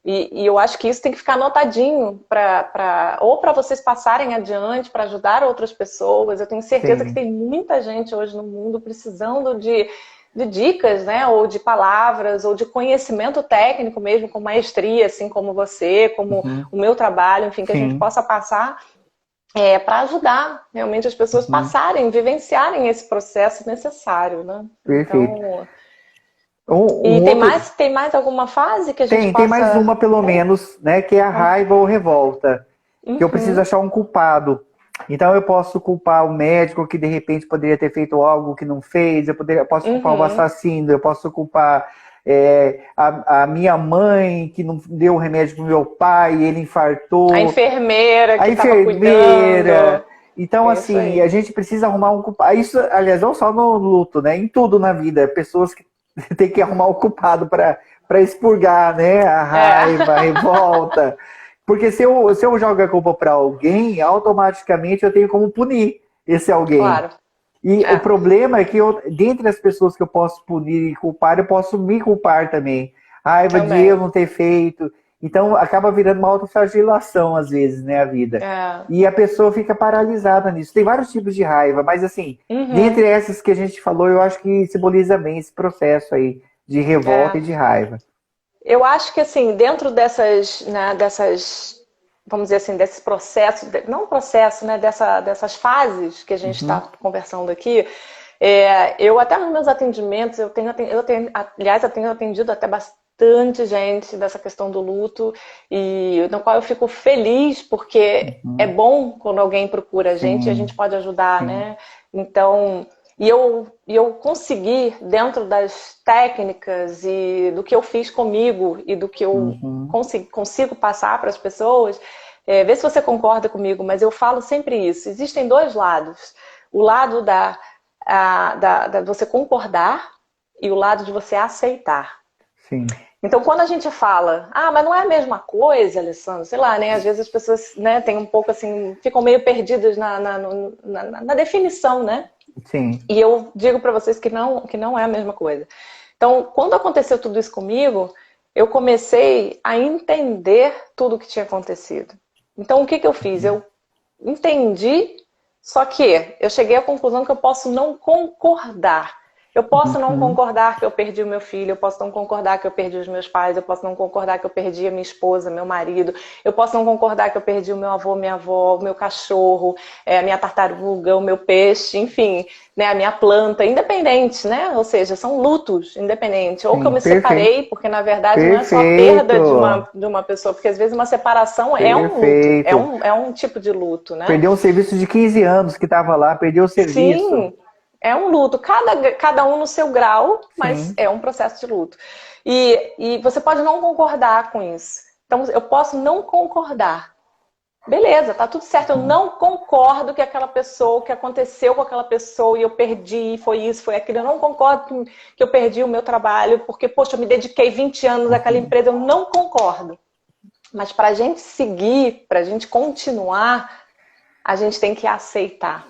E eu acho que isso tem que ficar anotadinho ou para vocês passarem adiante, para ajudar outras pessoas. Eu tenho certeza que tem muita gente hoje no mundo precisando de dicas, né? Ou de palavras, ou de conhecimento técnico mesmo, com maestria, assim como você, como o meu trabalho, enfim, que a gente possa passar para ajudar realmente as pessoas passarem, vivenciarem esse processo necessário, né? Perfeito. Então... E tem mais alguma fase que a gente Tem mais uma, pelo menos, né? Que é a raiva ou revolta. Que eu preciso achar um culpado. Então eu posso culpar o médico que de repente poderia ter feito algo que não fez, eu posso culpar o assassino, eu posso culpar a minha mãe que não deu o remédio pro meu pai e ele infartou. A enfermeira que estava cuidando. Então, assim, a gente precisa arrumar um culpado. Isso, aliás, não só no luto, né? Em tudo na vida. Pessoas que têm que arrumar um culpado para expurgar, né? A raiva, a revolta. Porque se eu jogo a culpa para alguém, automaticamente eu tenho como punir esse alguém. Claro. E o problema é que dentre as pessoas que eu posso punir e culpar, eu posso me culpar também. Raiva de eu não ter feito. Então acaba virando uma autoflagelação às vezes, né, a vida. E a pessoa fica paralisada nisso. Tem vários tipos de raiva, mas assim, dentre essas que a gente falou, eu acho que simboliza bem esse processo aí de revolta e de raiva. Eu acho que, assim, dentro dessas, vamos dizer assim, desse processo, não processo, né, dessas fases que a gente está conversando aqui, eu até nos meus atendimentos, aliás, eu tenho atendido até bastante gente dessa questão do luto, e no qual eu fico feliz, porque é bom quando alguém procura a gente e a gente pode ajudar, né? Então... E eu consegui, dentro das técnicas e do que eu fiz comigo e do que eu consigo passar para as pessoas, vê se você concorda comigo, mas eu falo sempre isso. Existem dois lados. O lado da você concordar e o lado de você aceitar. Sim. Então, quando a gente fala, mas não é a mesma coisa, Alessandro, sei lá, né? Às vezes as pessoas, né, tem um pouco assim, ficam meio perdidas na definição, né? Sim. E eu digo para vocês que não é a mesma coisa. Então, quando aconteceu tudo isso comigo, eu comecei a entender tudo o que tinha acontecido. Então, o que eu fiz? Eu entendi, só que eu cheguei à conclusão que eu posso não concordar. Eu posso não concordar que eu perdi o meu filho, eu posso não concordar que eu perdi os meus pais, eu posso não concordar que eu perdi a minha esposa, meu marido, eu posso não concordar que eu perdi o meu avô, minha avó, o meu cachorro, a minha tartaruga, o meu peixe, enfim, né, a minha planta, independente, né? Ou seja, são lutos independentes. Ou que eu me separei, porque na verdade não é só a perda de uma pessoa, porque às vezes uma separação é um luto, é um tipo de luto, né? Perdeu um serviço de 15 anos que estava lá, perdeu o serviço. Sim. É um luto, cada um no seu grau, mas é um processo de luto. E você pode não concordar com isso. Então, eu posso não concordar. Beleza, tá tudo certo. Eu não concordo que aquela pessoa, o que aconteceu com aquela pessoa e eu perdi, foi isso, foi aquilo. Eu não concordo que eu perdi o meu trabalho, porque, poxa, eu me dediquei 20 anos àquela empresa. Eu não concordo. Mas para a gente seguir, para a gente continuar, a gente tem que aceitar.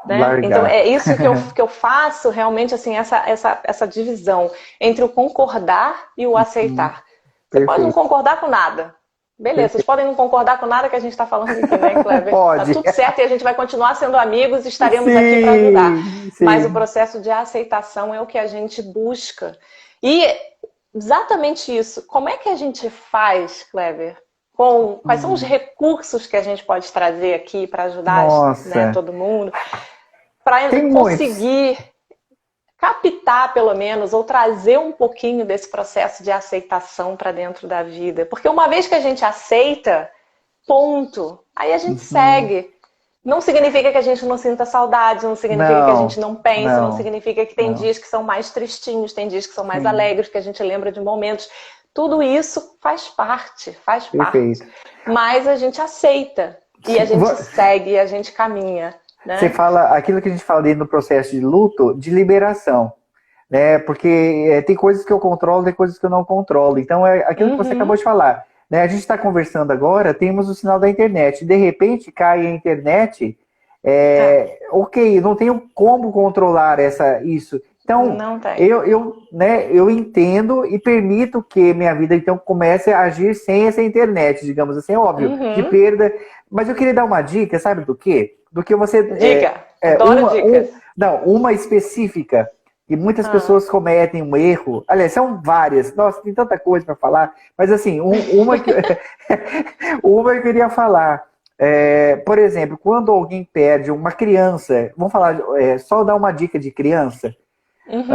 Né? Então é isso que eu faço realmente, assim, essa divisão entre o concordar e o aceitar. Você pode não concordar com nada. Beleza, vocês podem não concordar com nada que a gente está falando aqui, né, Kleber? Pode. Tá tudo certo e a gente vai continuar sendo amigos e estaremos aqui para ajudar. Mas o processo de aceitação é o que a gente busca. E exatamente isso. Como é que a gente faz, Kleber? Quais são os recursos que a gente pode trazer aqui para ajudar, né, todo mundo? Para conseguir captar, pelo menos, ou trazer um pouquinho desse processo de aceitação para dentro da vida. Porque uma vez que a gente aceita, ponto, aí a gente segue. Não significa que a gente não sinta saudade, não significa que a gente não pense, não significa que tem dias que são mais tristinhos, tem dias que são mais alegres, que a gente lembra de momentos. Tudo isso faz parte. Mas a gente aceita, e a gente segue, e a gente caminha. Você né? fala aquilo que a gente fala dentro do processo de luto, de liberação, né? Porque tem coisas que eu controlo, tem coisas que eu não controlo. Então é aquilo que você acabou Uhum. de falar, né? A gente está conversando agora, temos o sinal da internet. De repente cai a internet, É, ok, não tenho como controlar isso. Então não tem. né, eu entendo e permito que minha vida então comece a agir sem essa internet, digamos assim, é óbvio, de Uhum. perda. Mas eu queria dar uma dica, sabe do quê? Do que você Diga, adoro dicas. não, uma específica que muitas Ah. pessoas cometem um erro. Aliás, são várias. Nossa, tem tanta coisa para falar. Mas assim, uma que uma eu queria falar. Por exemplo, quando alguém perde uma criança, vamos falar, só dar uma dica de criança. Uhum.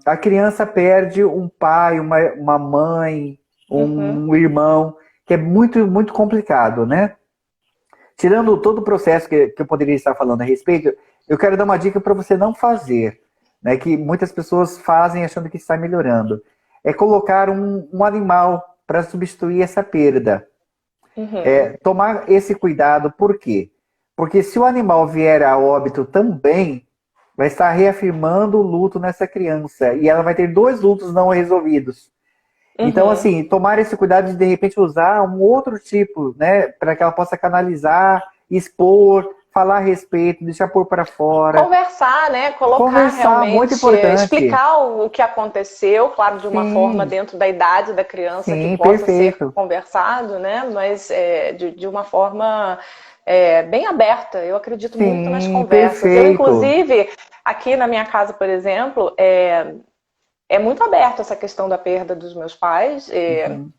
A criança perde um pai, uma mãe, Uhum. um irmão, que é muito, muito complicado, né? Tirando todo o processo que eu poderia estar falando a respeito, eu quero dar uma dica para você não fazer, né? Que muitas pessoas fazem achando que está melhorando. É colocar um animal para substituir essa perda. Uhum. Tomar esse cuidado, por quê? Porque se o animal vier a óbito também, vai estar reafirmando o luto nessa criança. E ela vai ter dois lutos não resolvidos. Então, Uhum. assim, tomar esse cuidado de repente usar um outro tipo, né, para que ela possa canalizar, expor, falar a respeito, deixar por para fora, Conversar, né? Colocar conversar, muito realmente, importante. explicar o que aconteceu, claro, de uma forma Sim, dentro da idade da criança que sim, possa ser perfeito. conversado, né? Mas de uma forma bem aberta. Eu acredito muito nas Sim, conversas. Eu, perfeito. inclusive, aqui na minha casa, por exemplo, é muito aberto essa questão da perda dos meus pais. Uhum,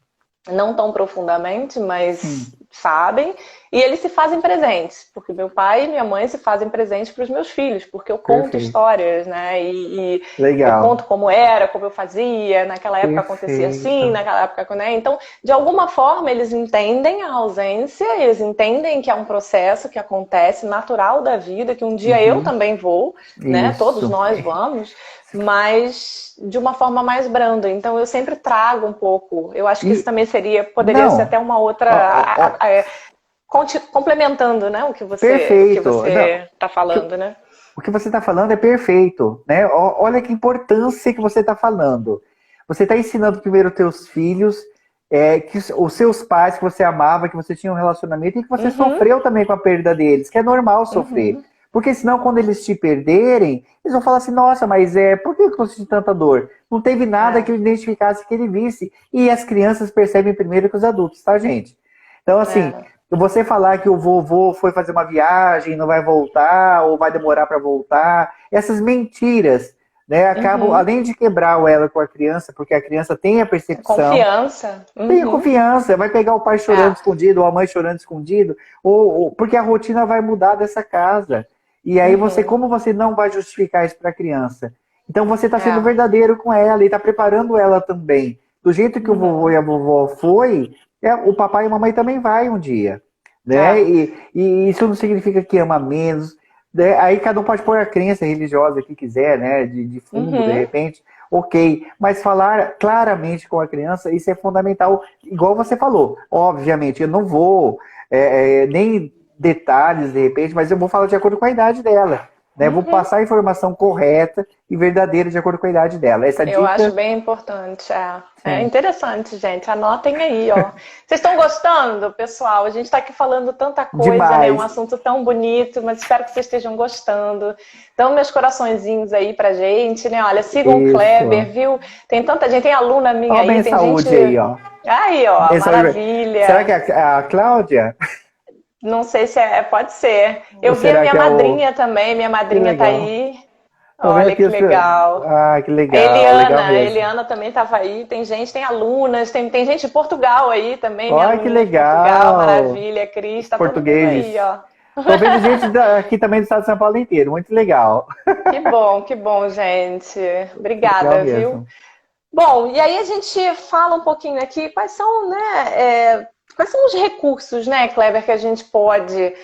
Não tão profundamente, mas sim, sabem, e eles se fazem presentes, porque meu pai e minha mãe se fazem presentes para os meus filhos, porque eu conto perfeito. histórias, né? E eu conto Legal. como era, como eu fazia, naquela época acontecia assim, Perfeito. naquela época, né? Então, de alguma forma, eles entendem a ausência, eles entendem que é um processo que acontece natural da vida, que um dia eu Uhum, também vou, né? Todos isso. nós vamos, mas de uma forma mais branda. Então eu sempre trago um pouco. Eu acho que isso E, também poderia ser não, até uma ó, outra, ó, complementando, né, o que perfeito. Não, você está falando, né? o que você está falando é perfeito, né? Olha que importância que você está falando. Você está ensinando primeiro os teus filhos, que os seus pais que você amava, que você tinha um relacionamento e que você Uhum, sofreu também com a perda deles, que é normal sofrer. uhum, Porque senão, quando eles te perderem, eles vão falar assim, nossa, mas por que eu senti tanta dor? Não teve nada que é, eu identificasse que ele visse. E as crianças percebem primeiro que os adultos, tá, gente? Então, assim, é. você falar que o vovô foi fazer uma viagem, não vai voltar, ou vai demorar para voltar, essas mentiras, né, acabam, Uhum. além de quebrar o elo com a criança, porque a criança tem a percepção, Confiança. tem a Uhum. confiança, vai pegar o pai chorando É. escondido, ou a mãe chorando escondido, porque a rotina vai mudar dessa casa. E aí você, Uhum. como você não vai justificar isso para a criança? Então você está sendo É. verdadeiro com ela e está preparando ela também. Do jeito que o vovô Uhum. e a vovó foi, o papai e a mamãe também vai um dia, né? É. E isso não significa que ama menos, né? Aí cada um pode pôr a crença religiosa que quiser, né? De fundo, de Uhum. repente, ok. Mas falar claramente com a criança, isso é fundamental. Igual você falou, obviamente, eu não vou nem detalhes de repente, mas eu vou falar de acordo com a idade dela. Né? Vou Uhum. passar a informação correta e verdadeira de acordo com a idade dela. Essa Eu acho dica, bem importante. É sim, interessante, gente. Anotem aí, ó. Vocês estão gostando, pessoal? A gente está aqui falando tanta coisa, né? Um demais. assunto tão bonito, mas espero que vocês estejam gostando. Dão meus coraçõezinhos aí pra gente, né? Olha, sigam o Kleber, Isso. viu? Tem tanta gente, tem aluna minha Ó, aí, bem tem gente. saúde aí, ó. Aí, ó, Bem saúde. Será que maravilha. é a Cláudia? Não sei se pode ser. Ou Eu vi a será minha que é o. madrinha também, minha Que madrinha tá legal. aí. Tô vendo Olha aqui que os. legal. Ah, que A legal, legal Eliana, a mesmo. Eliana também estava aí. Tem gente, tem alunas, tem gente de Portugal aí também, minha Olha que aluninha de Portugal, legal. maravilha, Cris, Os tá todo mundo aí, portugueses. ó. Tô vendo gente aqui também do estado de São Paulo inteiro. Muito legal. Que bom, gente. Legal Obrigada, viu? mesmo. Bom, e aí a gente fala um pouquinho aqui quais são, quais são os recursos, né, Kleber, que a gente pode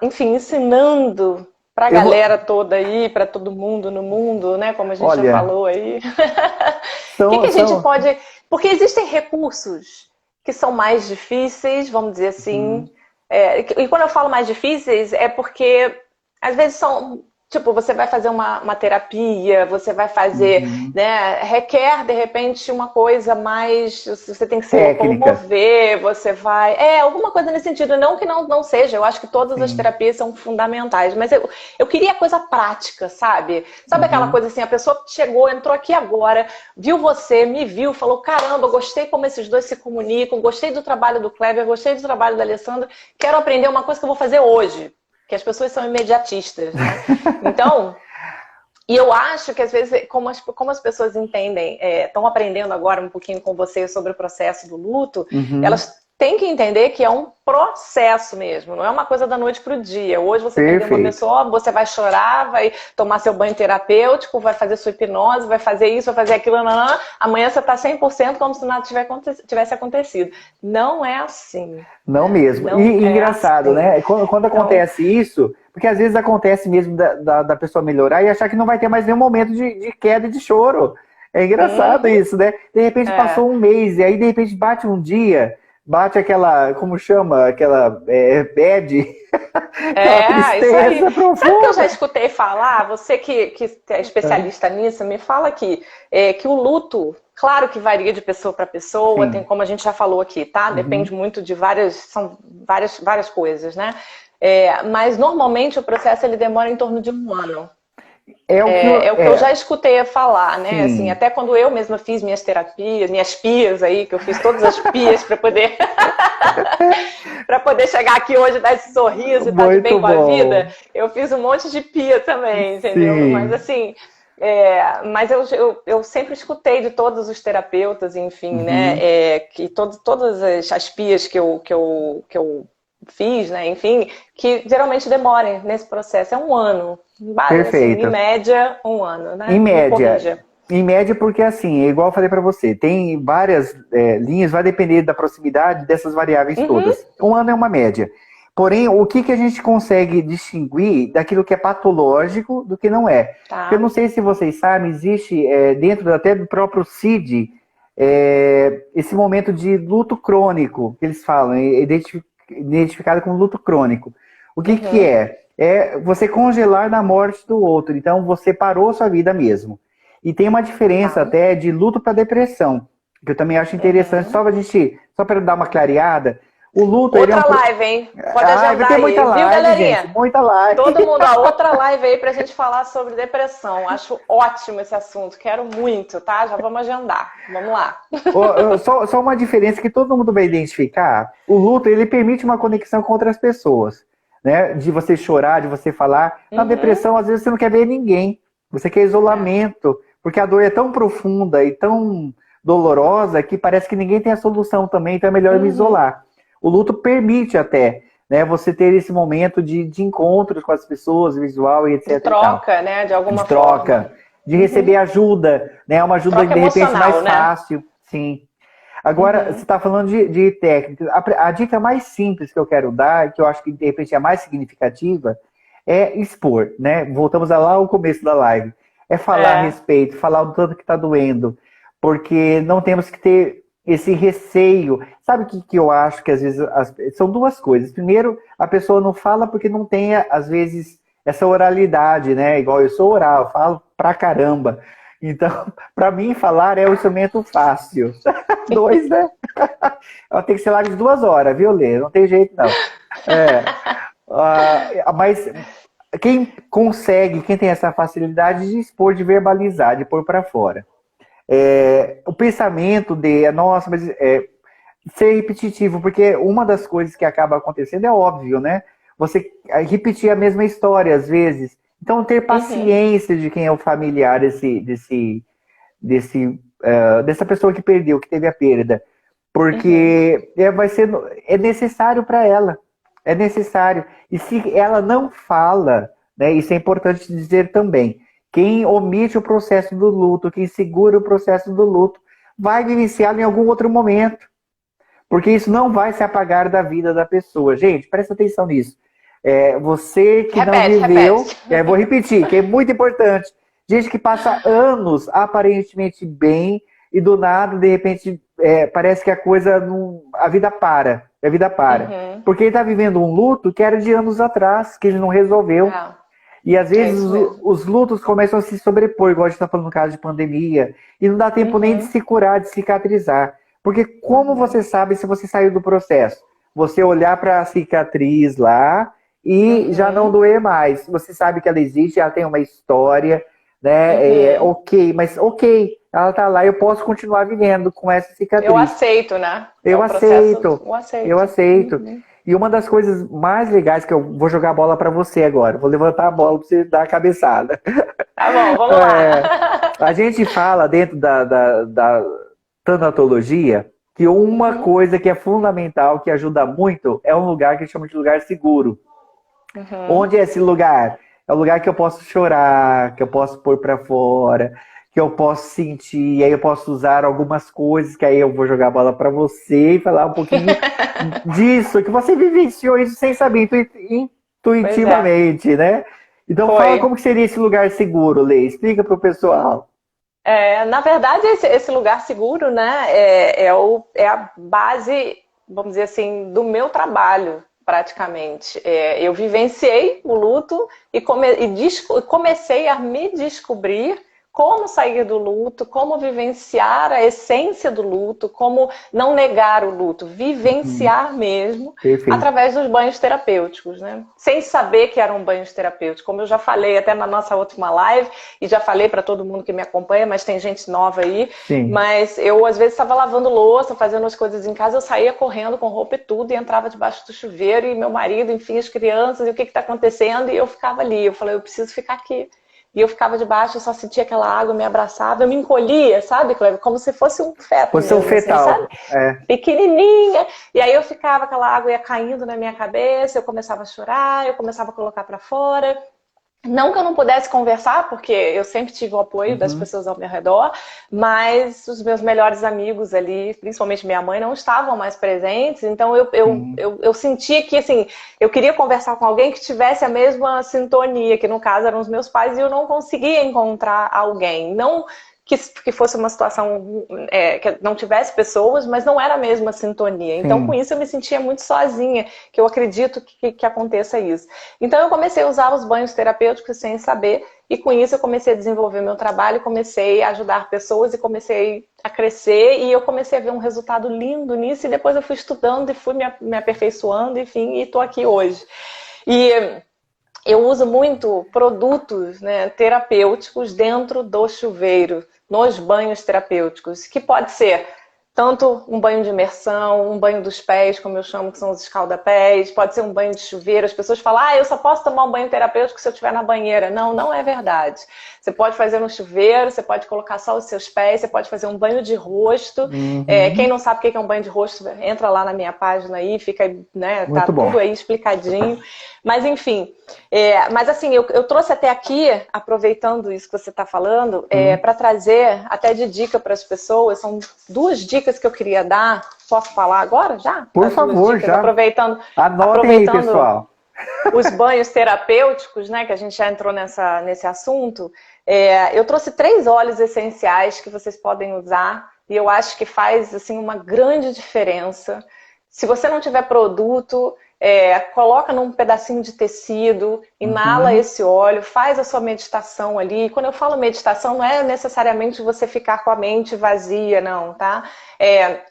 enfim, ensinando para a Eu galera vou. toda aí, para todo mundo no mundo, né, como a gente já Olha, falou aí. O que que são, a gente são. pode. Porque existem recursos que são mais difíceis, vamos dizer assim. Uhum. E quando eu falo mais difíceis, é porque às vezes são, tipo, você vai fazer uma terapia, você vai fazer, Uhum. né? Requer, de repente, uma coisa mais. Você tem que se Técnica. locomover, você vai. É, alguma coisa nesse sentido. Não que não seja, eu acho que todas as Sim. terapias são fundamentais, mas eu queria coisa prática, sabe? Sabe aquela Uhum. coisa assim, a pessoa chegou, entrou aqui agora, viu você, me viu, falou: caramba, gostei como esses dois se comunicam, gostei do trabalho do Kleber, gostei do trabalho da Alessandra, quero aprender uma coisa que eu vou fazer hoje. Que as pessoas são imediatistas, né? Então, e eu acho que às vezes, como as pessoas entendem, estão aprendendo agora um pouquinho com você sobre o processo do luto, Uhum. elas têm que entender que é um processo mesmo, não é uma coisa da noite para o dia. Hoje você perdeu uma Perfeito. pessoa, você vai chorar, vai tomar seu banho terapêutico, vai fazer sua hipnose, vai fazer isso, vai fazer aquilo, nanã. Amanhã você está 100% como se nada tivesse acontecido. Não é assim. Não Né? mesmo. Não E é engraçado, assim. né? Quando Então, acontece isso, porque às vezes acontece mesmo da pessoa melhorar e achar que não vai ter mais nenhum momento de queda e de choro. É engraçado uhum, isso, né? De repente é. passou um mês, e aí de repente bate um dia, bate aquela, como chama? Aquela bad, aquela É, isso aí. tristeza Sabe que eu já profunda. escutei falar? Você que é especialista nisso, me fala aqui, que o luto, claro que varia de pessoa para pessoa, tem Sim. como a gente já falou aqui, tá? Uhum. Depende muito de são várias coisas, né? Mas normalmente o processo ele demora em torno de um ano. É o que É o que eu já é, escutei falar, né? Assim, sim. até quando eu mesma fiz minhas terapias, minhas pias aí, que eu fiz todas as pias para poder para poder chegar aqui hoje, dar esse sorriso e estar de bem Muito com a vida, bom. eu fiz um monte de pia também, entendeu? Mas Sim. assim, mas eu sempre escutei de todos os terapeutas, enfim, né? Uhum. Que todas as pias que eu fiz, né? Enfim, que geralmente demorem nesse processo. É um ano. Assim, em Perfeito. média, um ano, Em né? Me média, corrija. porque assim, é igual eu falei para você, tem várias linhas, vai depender da proximidade dessas variáveis Uhum, todas. Um ano é uma média. Porém, o que a gente consegue distinguir daquilo que é patológico do que não é? Porque eu tá. não sei se vocês sabem, existe dentro até do próprio CID esse momento de luto crônico, que eles falam, identificado como luto crônico. O que Uhum, é? É você congelar na morte do outro. Então você parou sua vida mesmo. E tem uma diferença tá. até de luto para depressão, que eu também acho interessante, Uhum. só para dar uma clareada. O luto, ele é um. Outra live, hein? Pode Vai agendar ter muita aí, viu, live, gente, galerinha? muita live. Todo mundo, a outra live aí pra gente falar sobre depressão. Acho ótimo esse assunto, quero muito, tá? Já vamos agendar. Vamos lá. Só uma diferença que todo mundo vai identificar. O luto, ele permite uma conexão com outras pessoas, né? De você chorar, de você falar. Na Uhum. depressão, às vezes você não quer ver ninguém. Você quer É. isolamento, porque a dor é tão profunda e tão dolorosa que parece que ninguém tem a solução também, então é melhor me Uhum. isolar. O luto permite até, né, você ter esse momento de encontros com as pessoas, visual e De etc e tal. troca, né? De De alguma forma. troca, de receber Uhum. ajuda, né? Uma ajuda Troca de repente mais emocional, né? fácil, sim. Agora, você Uhum. está falando de técnica. A dica mais simples que eu quero dar, que eu acho que de repente é a mais significativa, é expor, né? Voltamos lá ao começo da live. É falar a É. respeito, falar o tanto que está doendo, porque não temos que ter esse receio. Sabe o que eu acho que às vezes são duas coisas. Primeiro, a pessoa não fala porque não tem, às vezes, essa oralidade, né? Igual eu sou oral, eu falo pra caramba. Então, para mim, falar é um instrumento fácil. Dois, né? Ela tem que ser live de 2 horas, viu, Lê? Não tem jeito, não. É, mas quem consegue, quem tem essa facilidade de expor, de verbalizar, de pôr para fora. O pensamento nossa, mas ser repetitivo, porque uma das coisas que acaba acontecendo é óbvio, né? Você repetir a mesma história às vezes. Então, ter Uhum. paciência de quem é o familiar dessa pessoa que perdeu, que teve a perda. Uhum. Porque é necessário para ela. É necessário. E se ela não fala, né, isso é importante dizer também. Quem omite o processo do luto, quem segura o processo do luto, vai vivenciá-lo em algum outro momento. Porque isso não vai se apagar da vida da pessoa. Gente, presta atenção nisso. Você que não Repete, viveu, repete. vou repetir, que é muito importante. Gente que passa anos aparentemente bem e do nada, de repente, parece que a coisa não. A vida para. A vida para. Uhum. Porque ele está vivendo um luto que era de anos atrás, que ele não resolveu. É. E às É vezes isso mesmo. os lutos começam a se sobrepor, igual a gente está falando no caso de pandemia, e não dá tempo nem de Uhum, se curar, de cicatrizar. Porque como uhum, você sabe se você saiu do processo? Você olhar para a cicatriz lá e já não uhum, doer mais. Você sabe que ela existe, ela tem uma história, né? uhum. Ok, mas ok, ela tá lá, eu posso continuar vivendo com essa Eu cicatriz. aceito, né? É Eu o processo, aceito, eu eu aceito. aceito. Uhum. E uma das coisas mais legais que eu vou jogar a bola para você agora, vou levantar a bola para você dar a cabeçada. Tá bom, vamos É, lá. a gente fala dentro da tanatologia que uma Uhum, coisa que é fundamental, que ajuda muito, é um lugar que a gente chama de lugar seguro. uhum. Onde é esse lugar? É o lugar que eu posso chorar, que eu posso pôr para fora, que eu posso sentir, e aí eu posso usar algumas coisas, que aí eu vou jogar a bola para você e falar um pouquinho disso, que você vivenciou isso sem saber, Pois é, intuitivamente, né? Então fala foi. como que seria esse lugar seguro, Lê. Explica pro pessoal. Na verdade, esse lugar seguro, né, é a base, vamos dizer assim, do meu trabalho, praticamente. Eu vivenciei o luto e comecei a me descobrir como sair do luto, como vivenciar a essência do luto, como não negar o luto, vivenciar mesmo Perfeito. através dos banhos terapêuticos, né? Sem saber que eram banhos terapêuticos. Como eu já falei até na nossa última live, e já falei para todo mundo que me acompanha, mas tem gente nova aí, Sim. mas eu às vezes estava lavando louça, fazendo as coisas em casa, eu saía correndo com roupa e tudo, e entrava debaixo do chuveiro, e meu marido, enfim, as crianças, e o que está acontecendo, e eu ficava ali, eu falei, eu preciso ficar aqui. E eu ficava debaixo, eu só sentia aquela água, me abraçava, eu me encolhia, sabe, Cleber? Como se fosse um feto Posição mesmo, assim, sabe? fetal. É. Pequenininha. E aí eu ficava, aquela água ia caindo na minha cabeça, eu começava a chorar, eu começava a colocar para fora. Não que eu não pudesse conversar, porque eu sempre tive o apoio das Uhum. pessoas ao meu redor, mas os meus melhores amigos ali, principalmente minha mãe, não estavam mais presentes, então Sim. eu sentia que, assim, eu queria conversar com alguém que tivesse a mesma sintonia, que no caso eram os meus pais, e eu não conseguia encontrar alguém. Não que fosse uma situação que não tivesse pessoas, mas não era a mesma sintonia. Então, com Sim. isso, eu me sentia muito sozinha, que eu acredito que aconteça isso. Então, eu comecei a usar os banhos terapêuticos sem saber, e com isso eu comecei a desenvolver meu trabalho, comecei a ajudar pessoas e comecei a crescer, e eu comecei a ver um resultado lindo nisso, e depois eu fui estudando e fui me aperfeiçoando, enfim, e estou aqui hoje. E eu uso muito produtos, né, terapêuticos dentro do chuveiro, nos banhos terapêuticos, que pode ser tanto um banho de imersão, um banho dos pés, como eu chamo, que são os escaldapés, pode ser um banho de chuveiro. As pessoas falam, eu só posso tomar um banho terapêutico se eu estiver na banheira. Não, não é verdade. Você pode fazer no chuveiro, você pode colocar só os seus pés, você pode fazer um banho de rosto. Quem Uhum. não sabe o que é um banho de rosto, entra lá na minha página aí, fica, né, tá Muito bom. tudo aí explicadinho. Mas enfim, mas assim, eu trouxe até aqui, aproveitando isso que você está falando, Hum. para trazer até de dica para as pessoas. São duas dicas que eu queria dar. Posso falar agora já? Por As duas favor, dicas, já. Anotem aí, aproveitando pessoal. os banhos terapêuticos, né? Que a gente já entrou nesse assunto. Eu trouxe 3 óleos essenciais que vocês podem usar e eu acho que faz assim uma grande diferença. Se você não tiver produto, coloca num pedacinho de tecido, inala Uhum. esse óleo, faz a sua meditação ali. Quando eu falo meditação, não é necessariamente você ficar com a mente vazia, não, tá? É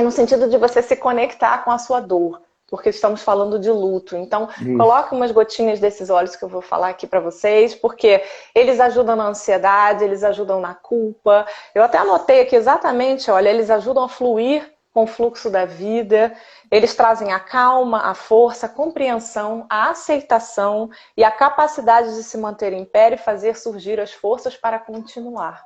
no sentido de você se conectar com a sua dor, porque estamos falando de luto. Então, Isso. coloque umas gotinhas desses óleos que eu vou falar aqui para vocês, porque eles ajudam na ansiedade, eles ajudam na culpa. Eu até anotei aqui exatamente, olha, eles ajudam a fluir com o fluxo da vida, eles trazem a calma, a força, a compreensão, a aceitação e a capacidade de se manter em pé e fazer surgir as forças para continuar.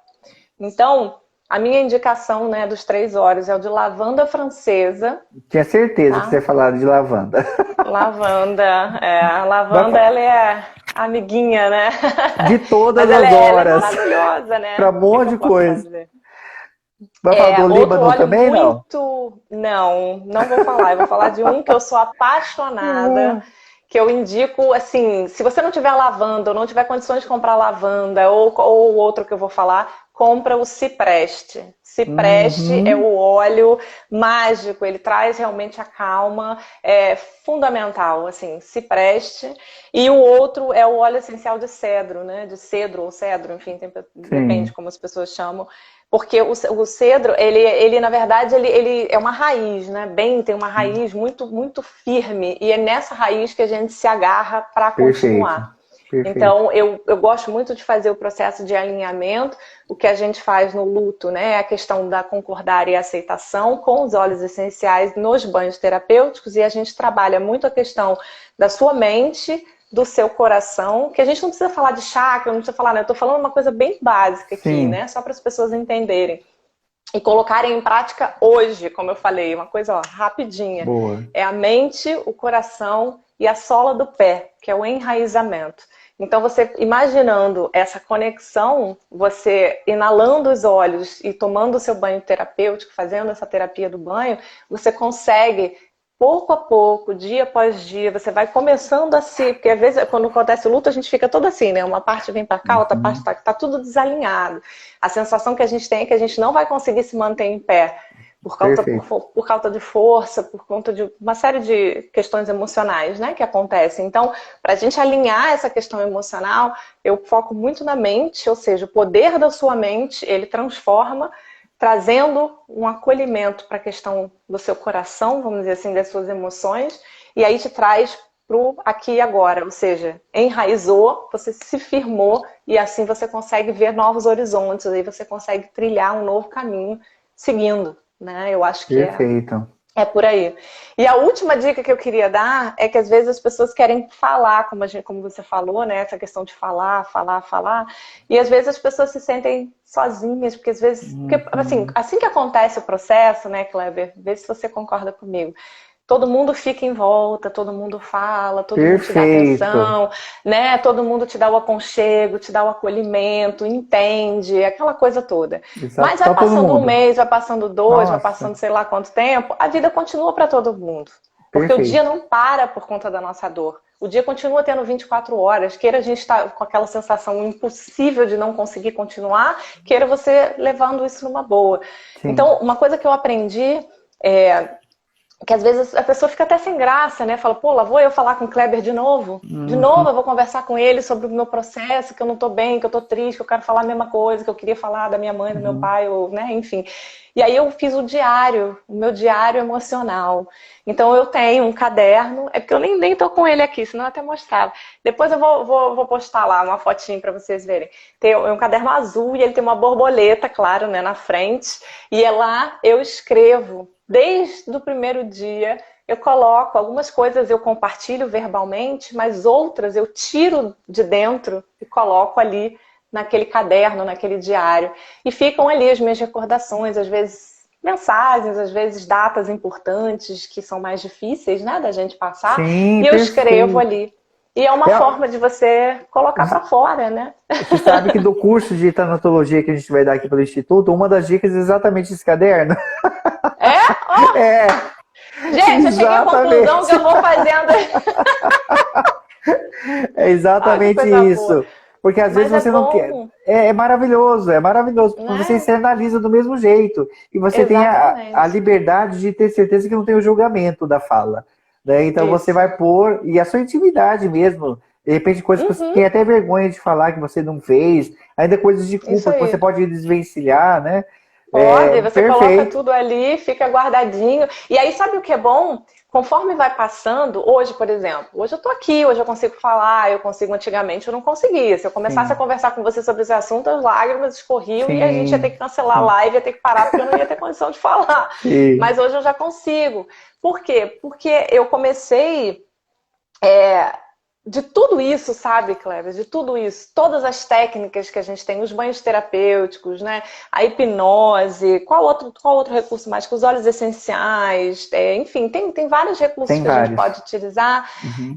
Então, a minha indicação, né, dos 3 óleos é o de lavanda francesa, Tinha certeza que você tá? ia falar de lavanda. Lavanda, a Vai lavanda fa- ela é amiguinha, né? De todas Mas as ela é horas. maravilhosa, Para né? um O que monte eu de posso coisa. fazer? Vai falar do Outro Líbano óleo também, não? muito. Não vou falar. Eu vou falar de um que eu sou apaixonada, Ah, que eu indico, assim, se você não tiver lavanda ou não tiver condições de comprar lavanda, ou outro que eu vou falar, compra o Cipreste. Cipreste é Uhum. o óleo mágico, ele traz realmente a calma, é fundamental, assim, Cipreste. E o outro é o óleo essencial de cedro, né? De cedro ou cedro, enfim, depende Sim, como as pessoas chamam. Porque o cedro, ele na verdade, ele é uma raiz, né? Bem, tem uma raiz muito, muito firme. E é nessa raiz que a gente se agarra para perfeito. continuar. Perfeito. Então, eu gosto muito de fazer o processo de alinhamento, o que a gente faz no luto, né? A questão da concordar e aceitação com os óleos essenciais nos banhos terapêuticos, e a gente trabalha muito a questão da sua mente, do seu coração, que a gente não precisa falar de chakra, não precisa falar, né? Eu tô falando uma coisa bem básica aqui, Sim, né? Só para as pessoas entenderem. E colocarem em prática hoje, como eu falei, uma coisa ó, rapidinha. boa. É a mente, o coração e a sola do pé, que é o enraizamento. Então, você imaginando essa conexão, você inalando os olhos e tomando o seu banho terapêutico, fazendo essa terapia do banho, você consegue, pouco a pouco, dia após dia, você vai começando a se... Porque às vezes, quando acontece o luto, a gente fica todo assim, né? Uma parte vem para cá, outra parte Uhum. tá tudo desalinhado. A sensação que a gente tem é que a gente não vai conseguir se manter em pé Perfeito. por causa de força, por conta de uma série de questões emocionais, né, que acontecem. Então, para a gente alinhar essa questão emocional, eu foco muito na mente, ou seja, o poder da sua mente, ele transforma, trazendo um acolhimento para a questão do seu coração, vamos dizer assim, das suas emoções, e aí te traz pro aqui e agora, ou seja, enraizou, você se firmou e assim você consegue ver novos horizontes, aí você consegue trilhar um novo caminho seguindo, né? Eu acho que Perfeito. é por aí. E a última dica que eu queria dar é que às vezes as pessoas querem falar, como você falou, né? Essa questão de falar, falar, falar. E às vezes as pessoas se sentem sozinhas, porque às vezes, porque, Uhum. assim que acontece o processo, né, Kleber? Vê se você concorda comigo. Todo mundo fica em volta, todo mundo fala, todo mundo te dá Perfeito. atenção, né? Todo mundo te dá o aconchego, te dá o acolhimento, entende, aquela coisa toda. Mas Exato. vai Tá todo passando um mundo. mês, vai passando dois, vai Nossa, passando sei lá quanto tempo, a vida continua para todo mundo. Porque o dia perfeito. não para por conta da nossa dor. O dia continua tendo 24 horas. Queira a gente estar com aquela sensação impossível de não conseguir continuar, queira você levando isso numa boa. Sim. Então, uma coisa que eu aprendi é que às vezes a pessoa fica até sem graça, né? Fala, pô, lá vou eu falar com o Kleber de novo? De Uhum. novo eu vou conversar com ele sobre o meu processo, que eu não tô bem, que eu tô triste, que eu quero falar a mesma coisa, que eu queria falar da minha mãe, do meu Uhum. pai, ou, né? Enfim. E aí eu fiz o diário, o meu diário emocional. Então eu tenho um caderno, é porque eu nem tô com ele aqui, senão eu até mostrava. Depois eu vou postar lá uma fotinho para vocês verem. Tem um caderno azul e ele tem uma borboleta, claro, né, na frente. E é lá eu escrevo desde o primeiro dia, eu coloco algumas coisas, eu compartilho verbalmente, mas outras eu tiro de dentro e coloco ali naquele caderno, naquele diário. E ficam ali as minhas recordações, às vezes mensagens, às vezes datas importantes que são mais difíceis, né, da gente passar, Sim, e eu escrevo perfeito. ali. E é uma É, forma de você colocar para fora, né? você sabe que do curso de tanatologia que a gente vai dar aqui pelo Instituto, uma das dicas é exatamente esse caderno. É? Oh, É, gente, eu cheguei à conclusão que exatamente. eu vou fazendo. É Ai, que exatamente coisa boa. isso. Porque às vezes Mas é você não quer. bom, É maravilhoso, porque você né? externaliza do mesmo jeito. E você tem a Exatamente. liberdade de ter certeza que não tem o julgamento da fala. Né? Então você Isso. vai pôr, e a sua intimidade mesmo, de repente coisas que você Uhum, tem até vergonha de falar que você não fez, ainda coisas de isso culpa que você aí. pode desvencilhar, né? Pode, É, você coloca perfeito. tudo ali, fica guardadinho. E aí, sabe o que é bom? Conforme vai passando, hoje, por exemplo, hoje eu tô aqui, hoje eu consigo falar, eu consigo, antigamente eu não conseguia. Se eu começasse a Sim, conversar com você sobre esse assunto, as lágrimas escorriam e a gente ia ter sim, que cancelar a sim, live, ia ter que parar porque eu não ia ter condição de falar. sim. Mas hoje eu já consigo. Por quê? Porque eu comecei de tudo isso, sabe, Cleber? De tudo isso, todas as técnicas que a gente tem, os banhos terapêuticos, né? A hipnose, qual outro recurso mais? Que os óleos essenciais, enfim, tem vários recursos Tem que a gente vários. pode utilizar, Uhum.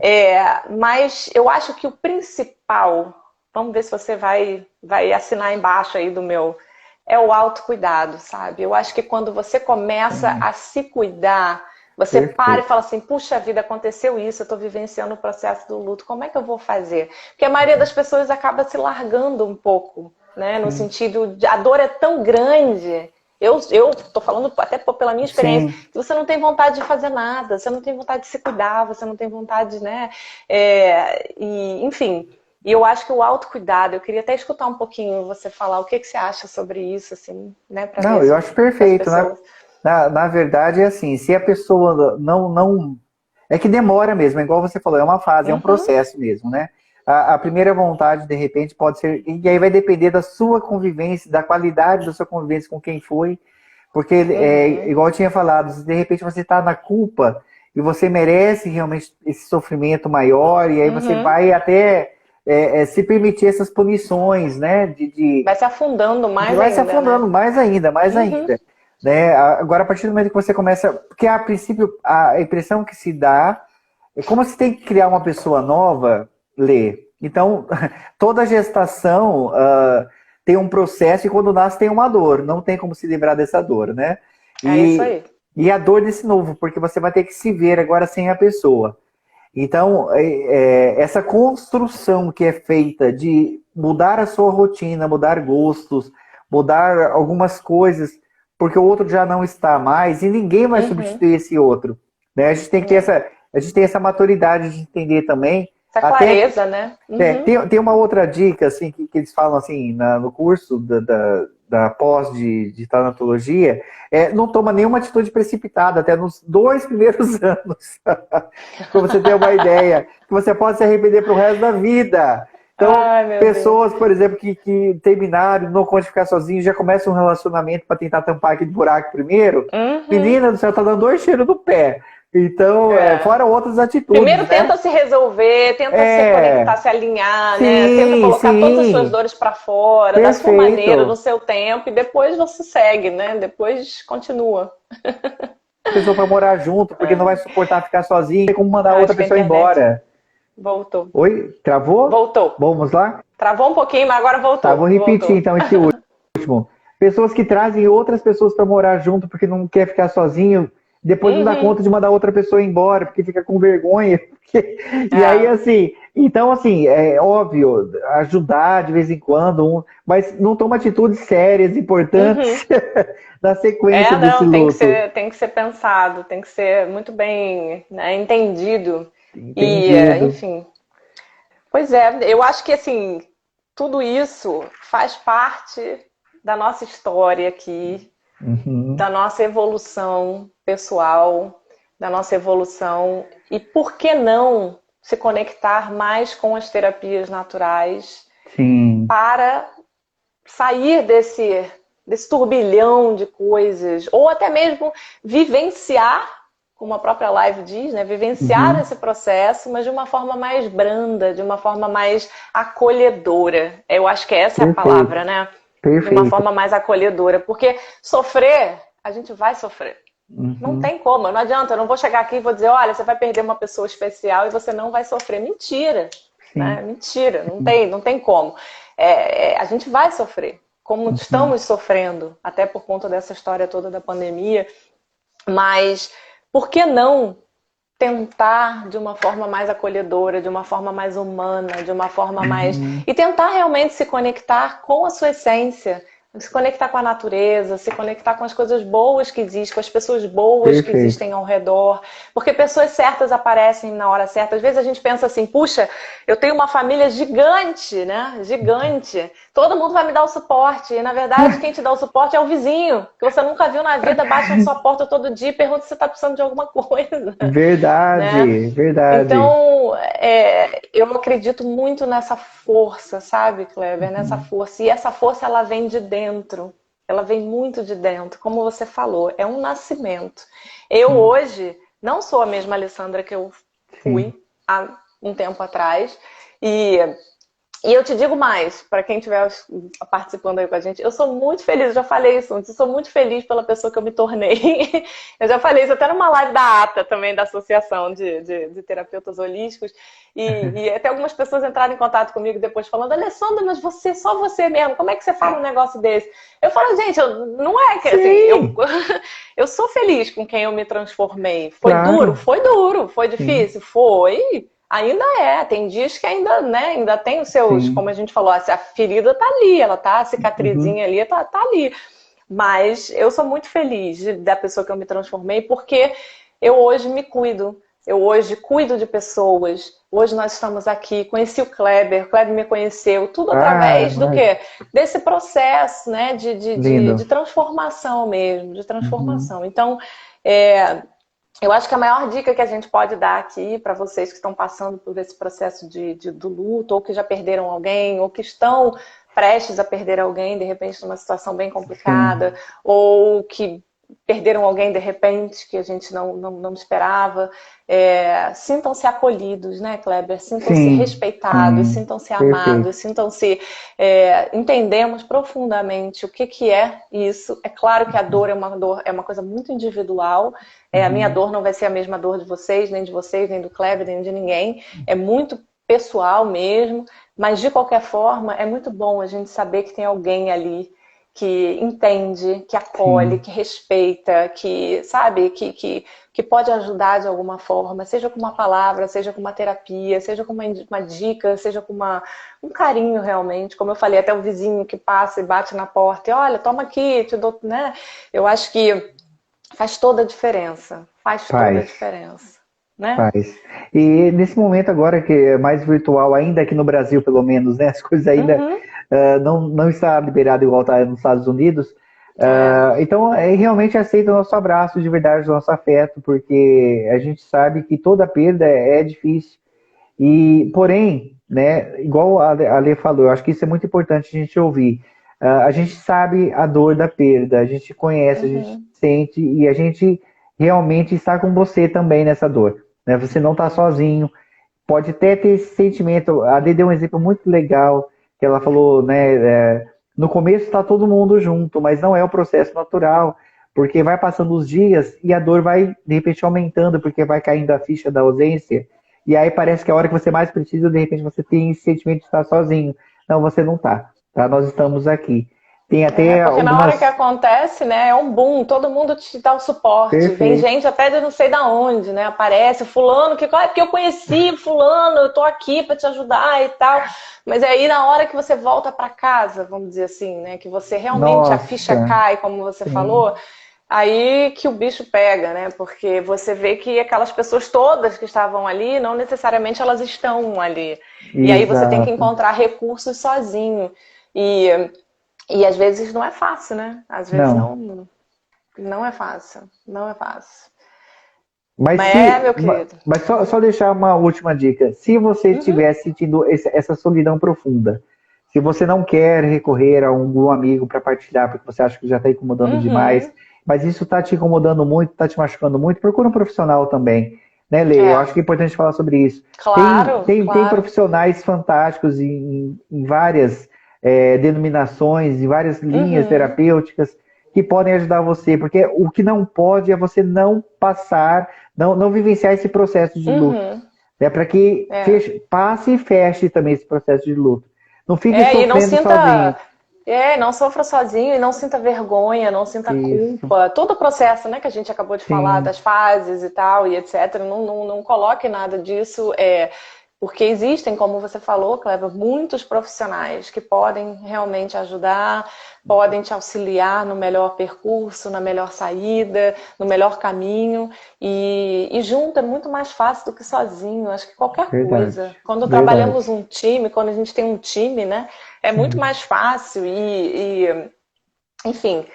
mas eu acho que o principal, vamos ver se você vai assinar embaixo aí do meu, é o autocuidado, sabe? Eu acho que quando você começa Sim, a se cuidar, você para e perfeito. fala assim, puxa vida, aconteceu isso, eu estou vivenciando o processo do luto, como é que eu vou fazer? Porque a maioria das pessoas acaba se largando um pouco, né? No sentido de a dor é tão grande. Eu tô falando até pela minha experiência, Sim. que você não tem vontade de fazer nada, você não tem vontade de se cuidar, você não tem vontade, né? Enfim, e eu acho que o autocuidado, eu queria até escutar um pouquinho você falar o que você acha sobre isso, assim, né? Para Não, ver eu acho se as perfeito. pessoas... Na verdade, é assim, se a pessoa não. É que demora mesmo, é igual você falou, é uma fase, é um Uhum, processo mesmo, né? A primeira vontade, de repente, pode ser. E aí vai depender da sua convivência, da qualidade da sua convivência com quem foi. Porque, uhum, igual eu tinha falado, se de repente você está na culpa e você merece realmente esse sofrimento maior, e aí você uhum. vai até se permitir essas punições, né? Vai se afundando mais Vai se ainda, afundando né? mais ainda, mais Uhum, ainda. Né? Agora, a partir do momento que você começa. Porque a princípio, a impressão que se dá é como se tem que criar uma pessoa nova, Lê. Então, toda gestação tem um processo e quando nasce tem uma dor. Não tem como se livrar dessa dor, né? é isso E, aí. e a dor desse novo, porque você vai ter que se ver agora sem a pessoa. Então, essa construção que é feita de mudar a sua rotina, mudar gostos, mudar algumas coisas, porque o outro já não está mais e ninguém vai Uhum, substituir esse outro. Né? A gente tem que ter é. a gente tem essa maturidade de entender também. Essa Até clareza, né? Uhum. tem uma outra dica assim que eles falam assim no curso da pós de tanatologia, não toma nenhuma atitude precipitada até nos 2 primeiros anos, para você ter uma ideia, que você pode se arrepender para o resto da vida. Então, Ai, meu Deus. pessoas, por exemplo, que terminaram, não conseguem ficar sozinhos, já começam um relacionamento para tentar tampar aquele buraco primeiro. Uhum. Menina do céu, tá dando 2 tiros no pé. Então, É. fora outras atitudes, Primeiro né? tenta se resolver, tenta se conectar, É, se alinhar, né? Tenta sim, colocar todas as suas sim, dores para fora, da sua maneira, no perfeito. seu tempo, e depois você segue, né? Depois continua. Pessoa para morar junto, porque não vai suportar ficar sozinho, tem como mandar outra Acho que a pessoa internet embora. voltou. Oi? Travou? Voltou. Vamos lá? Travou um pouquinho, mas agora Tá, vou voltou. repetir Voltou. então esse último. Pessoas que trazem outras pessoas para morar junto porque não quer ficar sozinho, depois não dá Uhum. conta de mandar outra pessoa embora porque fica com vergonha. E aí, É. assim, então, assim, é óbvio, ajudar de vez em quando, mas não toma atitudes sérias, Uhum. importantes na sequência desse Não, luto. tem que ser pensado, tem que ser muito bem, né, entendido. E, Entendido. enfim. Pois é, eu acho que assim, tudo isso faz parte da nossa história aqui, Uhum. da nossa evolução pessoal, da nossa evolução. E por que não se conectar mais com as terapias naturais Sim. para sair desse turbilhão de coisas, ou até mesmo vivenciar, como a própria live diz, né? Vivenciar Uhum. esse processo, mas de uma forma mais branda, de uma forma mais acolhedora. Eu acho que essa é a palavra, Perfeito. né? De uma Perfeito. forma mais acolhedora. Porque sofrer, a gente vai sofrer. Não Uhum. tem como, não adianta, eu não vou chegar aqui e vou dizer, olha, você vai perder uma pessoa especial e você não vai sofrer. Mentira, né? Sim. Mentira, não tem como. A gente vai sofrer, como Uhum. estamos sofrendo, até por conta dessa história toda da pandemia, mas por que não tentar de uma forma mais acolhedora, de uma forma mais humana, de uma forma mais... Uhum. E tentar realmente se conectar com a sua essência, se conectar com a natureza, se conectar com as coisas boas que existem, com as pessoas boas que Perfeito. existem ao redor, porque pessoas certas aparecem na hora certa. Às vezes a gente pensa assim, puxa, eu tenho uma família gigante, né? Gigante. Todo mundo vai me dar o suporte. E na verdade, quem te dá o suporte é o vizinho, que você nunca viu na vida, bate na sua porta todo dia e pergunta se você está precisando de alguma coisa, né? Verdade, verdade. Então, eu acredito muito nessa força, sabe, Kleber? Nessa Uhum. força. E essa força, ela vem de dentro. Ela vem muito de dentro. Como você falou, é um nascimento. Eu Sim, hoje não sou a mesma Alessandra que eu sim. fui há um tempo atrás. E e eu te digo mais, para quem estiver participando aí com a gente, eu sou muito feliz, eu já falei isso antes, eu sou muito feliz pela pessoa que eu me tornei. Eu já falei isso até numa live da ATA também, da Associação de Terapeutas Holísticos, e até algumas pessoas entraram em contato comigo depois falando, Alessandra, mas você, só você mesmo, como é que você fala um negócio desse? Eu falo, gente, não é que assim, Sim, eu sou feliz com quem eu me transformei. claro. Foi duro, foi Sim. difícil, foi. Ainda tem dias que ainda, né, ainda tem os seus, sim. como a gente falou, a ferida tá ali, ela tá, a Uhum. cicatrizinha ali, tá ali. Mas eu sou muito feliz da pessoa que eu me transformei, porque eu hoje me cuido. Eu hoje cuido de pessoas. Hoje nós estamos aqui. Conheci o Kleber me conheceu. Tudo Ah, através do quê? Desse processo, né? De lindo. transformação mesmo, de Uhum. transformação. Então, é, eu acho que a maior dica que a gente pode dar aqui para vocês que estão passando por esse processo do luto, ou que já perderam alguém, ou que estão prestes a perder alguém, de repente, numa situação bem complicada, Sim, ou que perderam alguém de repente que a gente não esperava. Sintam-se acolhidos, né, Kleber? Sintam-se sim, respeitados, sim. sintam-se Perfeito. amados, sintam-se. Entendemos profundamente o que, que é isso. É claro que a dor, é uma coisa muito individual. A minha Uhum. dor não vai ser a mesma dor de vocês, nem do Kleber, nem de ninguém. É muito pessoal mesmo, mas de qualquer forma é muito bom a gente saber que tem alguém ali que entende, que acolhe, Sim, que respeita, que sabe, que pode ajudar de alguma forma, seja com uma palavra, seja com uma terapia, seja com uma dica, seja com um carinho realmente. Como eu falei, até o vizinho que passa e bate na porta e olha, toma aqui, te dou, né? Eu acho que faz toda a diferença. Faz toda a faz, diferença, né? faz. E nesse momento agora que é mais virtual, ainda aqui no Brasil, pelo menos, né? As coisas ainda Uhum. não está liberado igual está nos Estados Unidos. É. Então, realmente aceita o nosso abraço de verdade, o nosso afeto, porque a gente sabe que toda perda é difícil. E, porém, né, igual a Lê falou, eu acho que isso é muito importante a gente ouvir. A gente sabe a dor da perda, a gente conhece, a gente Uhum. sente e a gente realmente está com você também nessa dor. Né? Você não está sozinho, pode até ter esse sentimento. A Dê deu um exemplo muito legal, que ela falou, né? No começo está todo mundo junto, mas não é o processo natural, porque vai passando os dias e a dor vai, de repente, aumentando, porque vai caindo a ficha da ausência. E aí parece que a hora que você mais precisa, de repente, você tem esse sentimento de estar sozinho. Não, você não está. Tá? Nós estamos aqui. Tem até Porque na hora que algumas. acontece, né, é um boom, todo mundo te dá o suporte. Vem Perfeito. gente até de não sei da onde, né? Aparece, fulano, porque eu conheci fulano, eu tô aqui para te ajudar e tal. Mas aí na hora que você volta para casa, vamos dizer assim, né, que você realmente a ficha Nossa, cai, como você sim, falou, aí que o bicho pega, né? Porque você vê que aquelas pessoas todas que estavam ali, não necessariamente elas estão ali. E aí você tem que exato. encontrar recursos sozinho. E e às vezes não é fácil, né? Às vezes Não. não é fácil. Não é fácil. Mas Mas se, meu querido. mas só deixar uma última dica. Se você Uhum, estiver sentindo essa solidão profunda, se você não quer recorrer a algum amigo para partilhar, porque você acha que já está incomodando demais, uhum. mas isso está te incomodando muito, está te machucando muito, procura um profissional também. Né, Lê? Eu É, acho que é importante falar sobre isso. claro, Tem claro. profissionais fantásticos em várias denominações, em várias linhas Uhum, terapêuticas que podem ajudar você, porque o que não pode é você não passar, não vivenciar esse processo de luto. uhum. É para que É. passe e feche também esse processo de luto. Não fique E não sofrendo sinta. sozinho. Não sofra sozinho e não sinta vergonha, não sinta Isso, culpa. Todo o processo, né, que a gente acabou de falar, sim, das fases e tal, e etc. Não coloque nada disso. Porque existem, como você falou, Cleber, muitos profissionais que podem realmente ajudar, podem te auxiliar no melhor percurso, na melhor saída, no melhor caminho. E junto é muito mais fácil do que sozinho. Acho que qualquer verdade, coisa. Quando trabalhamos verdade. um time, quando a gente tem um time, né? É muito Sim, mais fácil enfim,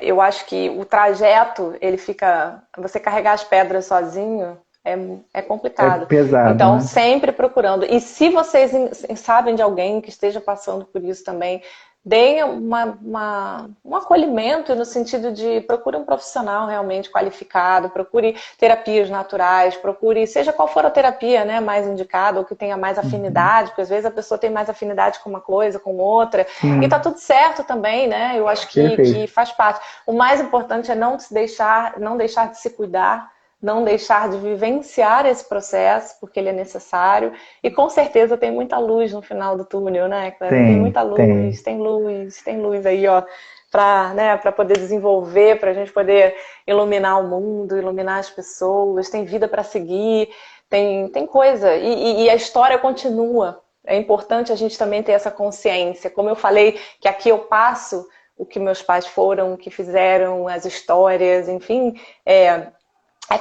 eu acho que o trajeto, ele fica. Você carregar as pedras sozinho é é complicado. pesado, Então, né? sempre procurando. E se vocês sabem de alguém que esteja passando por isso também, deem um acolhimento no sentido de procure um profissional realmente qualificado, procure terapias naturais, procure, seja qual for a terapia, né, mais indicada, ou que tenha mais Uhum. afinidade, porque às vezes a pessoa tem mais afinidade com uma coisa, com outra, e tá Sim, tudo certo também, né? Eu acho que perfeito. faz parte. O mais importante é não deixar de se cuidar, não deixar de vivenciar esse processo, porque ele é necessário. E com certeza tem muita luz no final do túnel, né, Cleber? Tem muita Tem. luz, tem luz aí, ó, para poder desenvolver, para a gente poder iluminar o mundo, iluminar as pessoas, tem vida para seguir, tem coisa. E a história continua. É importante a gente também ter essa consciência. Como eu falei, que aqui eu passo o que meus pais foram, o que fizeram, as histórias, enfim,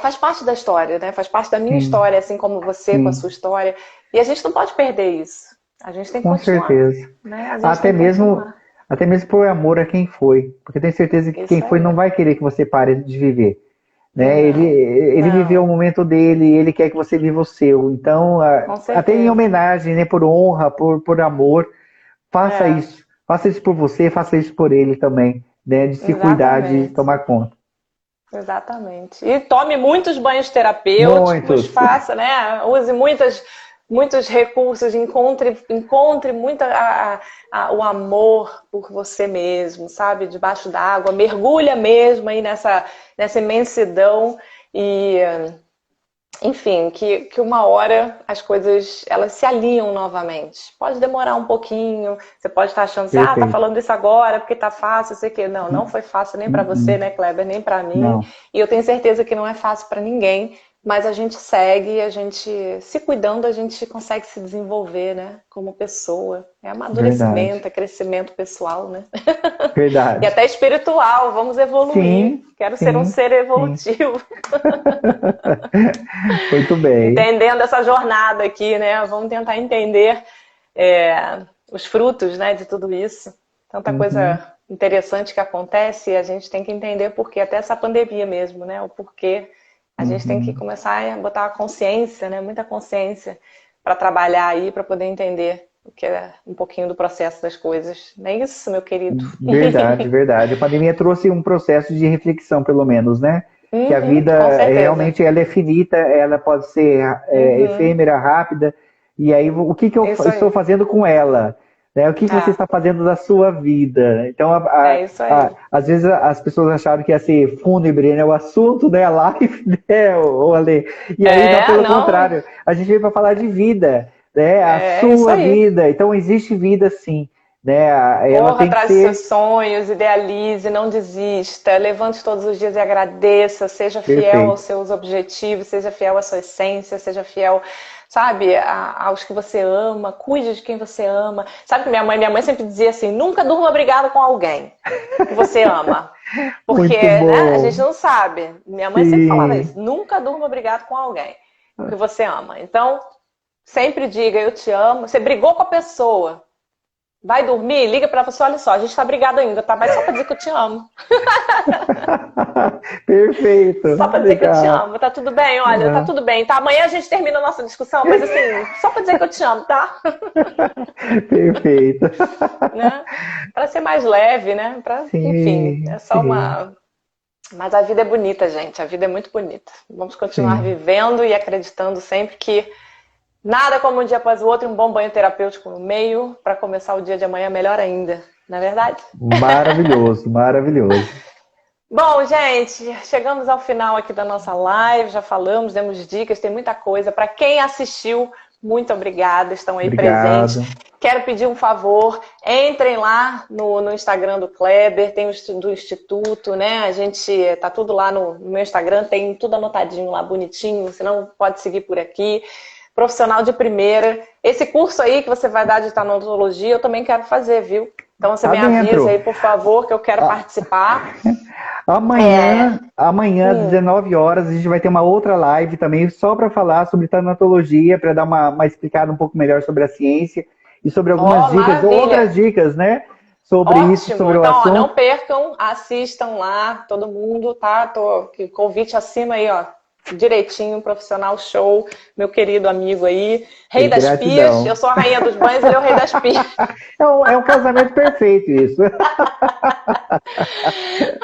faz parte da história, né? Faz parte da minha Sim, história, assim como você com a sim, sua história. E a gente não pode perder isso. A gente tem que com continuar, certeza. né? A gente Até tem que mesmo, continuar. até mesmo por amor a quem foi. Porque eu tenho certeza que quem Isso foi aí. não vai querer que você pare de viver. Né? Não, Ele viveu o não, momento dele, ele quer que você viva o seu. Então, com até em certeza. homenagem, né, por honra, por amor, faça É, isso. Faça isso por você, faça isso por ele também, né? De se cuidar, de exatamente. tomar conta. Exatamente. E tome muitos banhos terapêuticos, Muitos. faça, né? Use muitos recursos, encontre muito o amor por você mesmo, sabe? Debaixo d'água, mergulha mesmo aí nessa imensidão e enfim, que uma hora as coisas elas se alinham novamente. Pode demorar um pouquinho, você pode estar achando assim, tá Perfeito. falando isso agora porque tá fácil, sei que não, não foi fácil nem para você, né, Kleber, nem para mim. Não, E eu tenho certeza que não é fácil para ninguém, mas a gente segue, a gente se cuidando, a gente consegue se desenvolver, né, como pessoa. É verdade. amadurecimento, é crescimento pessoal, né? E Verdade. até espiritual, vamos evoluir. Sim, Quero ser um sim, ser sim. evolutivo. Muito bem. Entendendo essa jornada aqui, né? Vamos tentar entender os frutos, né, de tudo isso. Tanta coisa Uhum, interessante que acontece e a gente tem que entender o porquê, até essa pandemia mesmo, né? O porquê. A gente tem que uhum. começar a botar a consciência, né? Muita consciência para trabalhar aí, para poder entender o que é um pouquinho do processo das coisas. Não é isso, meu querido? Verdade, verdade. A pandemia trouxe um processo de reflexão, pelo menos, né? Que a Uhum, vida com certeza. realmente ela é finita, ela pode ser Uhum, efêmera, rápida. E aí, o que que eu isso estou aí. fazendo com ela? Né? O que que você está fazendo da sua vida? Então, É isso aí. às vezes as pessoas acharam que ia ser fúnebre, né? O assunto, né? A live, né? Ale? E aí, não, É, pelo não, contrário, a gente veio para falar de vida, né? A é isso sua aí. vida. Então, existe vida sim, né? Ela Corra tem que atrás dos seus ser sonhos, idealize, não desista, levante todos os dias e agradeça, seja fiel aos perfeito. seus objetivos, seja fiel à sua essência, seja fiel, sabe, aos que você ama, cuide de quem você ama. Sabe que minha mãe sempre dizia assim, nunca durma brigada com alguém que você ama. Porque, Muito né, a gente bom. não sabe. Minha mãe sempre falava Sim. isso, nunca durma brigado com alguém que você ama. Então, sempre diga, eu te amo. Você brigou com a pessoa, vai dormir, liga pra pessoa, olha só, a gente tá brigado ainda, tá? Mas só pra dizer que eu te amo. Perfeito. Só pra dizer que eu te Legal. amo. Tá tudo bem? Olha, tá Ah, tudo bem, tá? Amanhã a gente termina a nossa discussão, mas assim, só pra dizer que eu te amo, tá? perfeito. Né? Pra ser mais leve, né? Enfim, Sim, é só sim, uma. Mas a vida é bonita, gente. A vida é muito bonita. Vamos continuar sim. vivendo e acreditando sempre que nada como um dia após o outro, um bom banho terapêutico no meio, para começar o dia de amanhã melhor ainda. Não é verdade? Maravilhoso, maravilhoso. Bom, gente, chegamos ao final aqui da nossa live, já falamos, demos dicas, tem muita coisa. Para quem assistiu, muito obrigada, estão aí presentes. Obrigado. Quero pedir um favor, entrem lá no Instagram do Kleber, tem o do Instituto, né? A gente tá tudo lá no meu Instagram, tem tudo anotadinho lá, bonitinho, você não pode seguir por aqui. Profissional de primeira. Esse curso aí que você vai dar de tanatologia, eu também quero fazer, viu? Então você Tá me avisa aí, dentro. por favor, que eu quero A- participar. É, amanhã, às hum, 19 horas, a gente vai ter uma outra live também, só para falar sobre tanatologia, para dar uma explicada um pouco melhor sobre a ciência e sobre algumas ó, dicas, outras maravilha. dicas, né? Sobre isso, Ótimo. sobre o Então, ó, não assunto. percam, assistam lá, todo mundo, tá? Tô que convite acima aí, ó. Direitinho, profissional show, meu querido amigo aí. Rei das pias, eu Gratidão. sou a rainha dos banhos, ele é o rei das pias. É um casamento perfeito isso.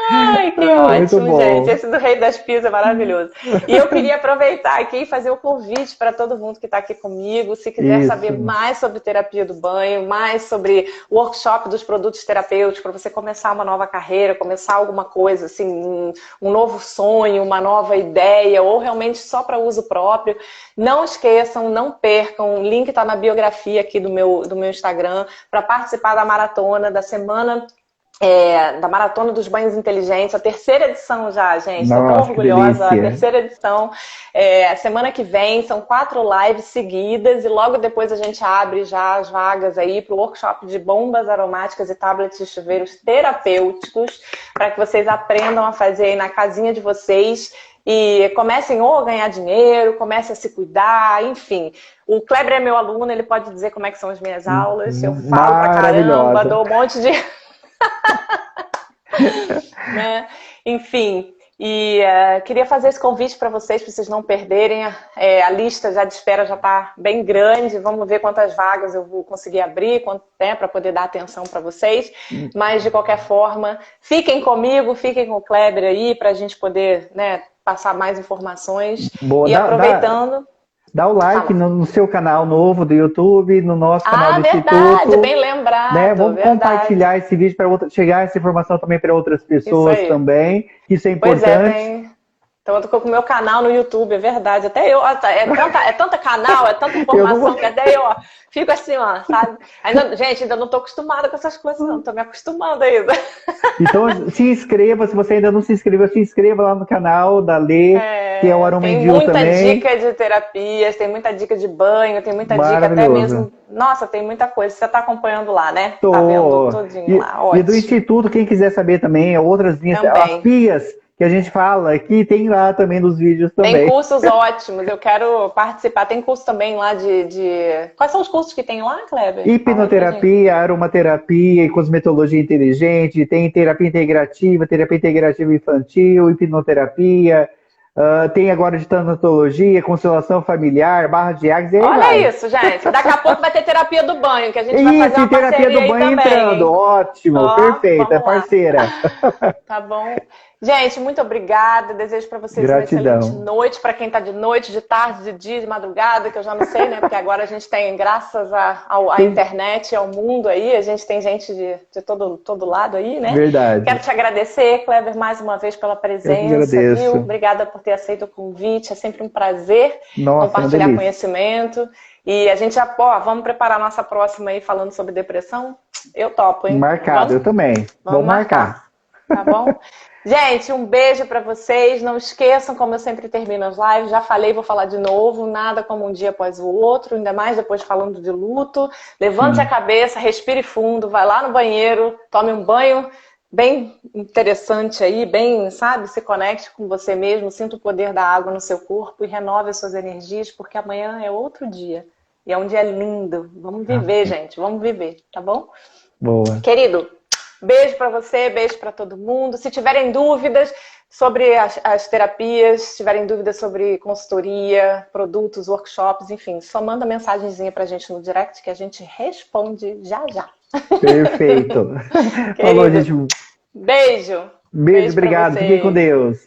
Ai, que Muito ótimo, gente. bom. Esse do Rei das Pias é maravilhoso. E eu queria aproveitar aqui e fazer o convite para todo mundo que está aqui comigo. Se quiser saber Isso. mais sobre terapia do banho, mais sobre o workshop dos produtos terapêuticos, para você começar uma nova carreira, começar alguma coisa, assim, um novo sonho, uma nova ideia, ou realmente só para uso próprio, não esqueçam, não percam. O link está na biografia aqui do meu Instagram para participar da maratona da semana da Maratona dos Banhos Inteligentes, a terceira edição já, gente. Estou tão Nossa, que orgulhosa, a delícia. terceira edição. A semana que vem são 4 lives seguidas e logo depois a gente abre já as vagas aí para o workshop de bombas aromáticas e tablets de chuveiros terapêuticos, para que vocês aprendam a fazer aí na casinha de vocês e comecem ou a ganhar dinheiro, comecem a se cuidar, enfim. O Kleber é meu aluno, ele pode dizer como é que são as minhas aulas. Eu falo pra caramba, Maravilhosa. dou um monte de... né? Enfim, e queria fazer esse convite para vocês não perderem. A lista já de espera já está bem grande. Vamos ver quantas vagas eu vou conseguir abrir, quanto tempo para poder dar atenção para vocês. Mas, de qualquer forma, fiquem comigo, fiquem com o Kleber aí, para a gente poder, né, passar mais informações. Boa, E aproveitando... Dá o like Fala. no seu canal novo do YouTube, no nosso canal do verdade, Instituto. bem lembrado. Né? Vamos verdade. compartilhar esse vídeo para chegar essa informação também para outras pessoas também. Isso é Pois importante. Então eu tô com o meu canal no YouTube, é verdade. Até eu, é tanta canal, é tanta informação que até eu fico assim, ó, sabe? Gente, ainda não tô acostumada com essas coisas, não. Tô me acostumando ainda. Então se inscreva, se você ainda não se inscreveu, se inscreva lá no canal da Lê, que é o Aromendil também. Tem muita dica de terapias, tem muita dica de banho, tem muita dica até mesmo... Nossa, tem muita coisa. Você tá acompanhando lá, né? Tô. Tá vendo tudinho lá, ótimo. E do Instituto, quem quiser saber também, outras linhas, também. as pias que a gente fala aqui, tem lá também nos vídeos também. Tem cursos ótimos, eu quero participar. Tem curso também lá de... Quais são os cursos que tem lá, Kleber? Hipnoterapia, aromaterapia e cosmetologia inteligente, tem terapia integrativa infantil, hipnoterapia, tem agora de tanatologia, constelação familiar, barra de Agnes. Olha isso, gente. Daqui a pouco vai ter terapia do banho, que a gente vai fazer uma terapia do banho também, entrando. Hein? Ótimo, perfeita, parceira. Tá bom. Gente, muito obrigada. Desejo para vocês Gratidão. Uma excelente noite. Para quem está de noite, de tarde, de dia, de madrugada, que eu já não sei, né? Porque agora a gente tem, graças à internet, ao mundo aí, a gente tem gente de todo lado aí, né? Verdade. Quero te agradecer, Kleber, mais uma vez pela presença. Viu? Obrigada por ter aceito o convite. É sempre um prazer compartilhar conhecimento. E a gente já, vamos preparar a nossa próxima aí falando sobre depressão? Eu topo, hein? Marcado, eu também. Vamos marcar. Tá bom? Gente, um beijo pra vocês. Não esqueçam, como eu sempre termino as lives, já falei, vou falar de novo, nada como um dia após o outro, ainda mais depois falando de luto. Levante a cabeça, respire fundo, vai lá no banheiro, tome um banho bem interessante aí, bem, sabe, se conecte com você mesmo, sinta o poder da água no seu corpo e renove as suas energias, porque amanhã é outro dia. E é um dia lindo. Vamos viver, gente, vamos viver, tá bom? Boa. Querido, beijo para você, beijo para todo mundo. Se tiverem dúvidas sobre as terapias, se tiverem dúvidas sobre consultoria, produtos, workshops, enfim, só manda mensagenzinha pra gente no direct que a gente responde já já. Perfeito. Falou, gente. Beijo. Beijo, obrigado. Fiquem com Deus.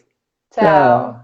Tchau.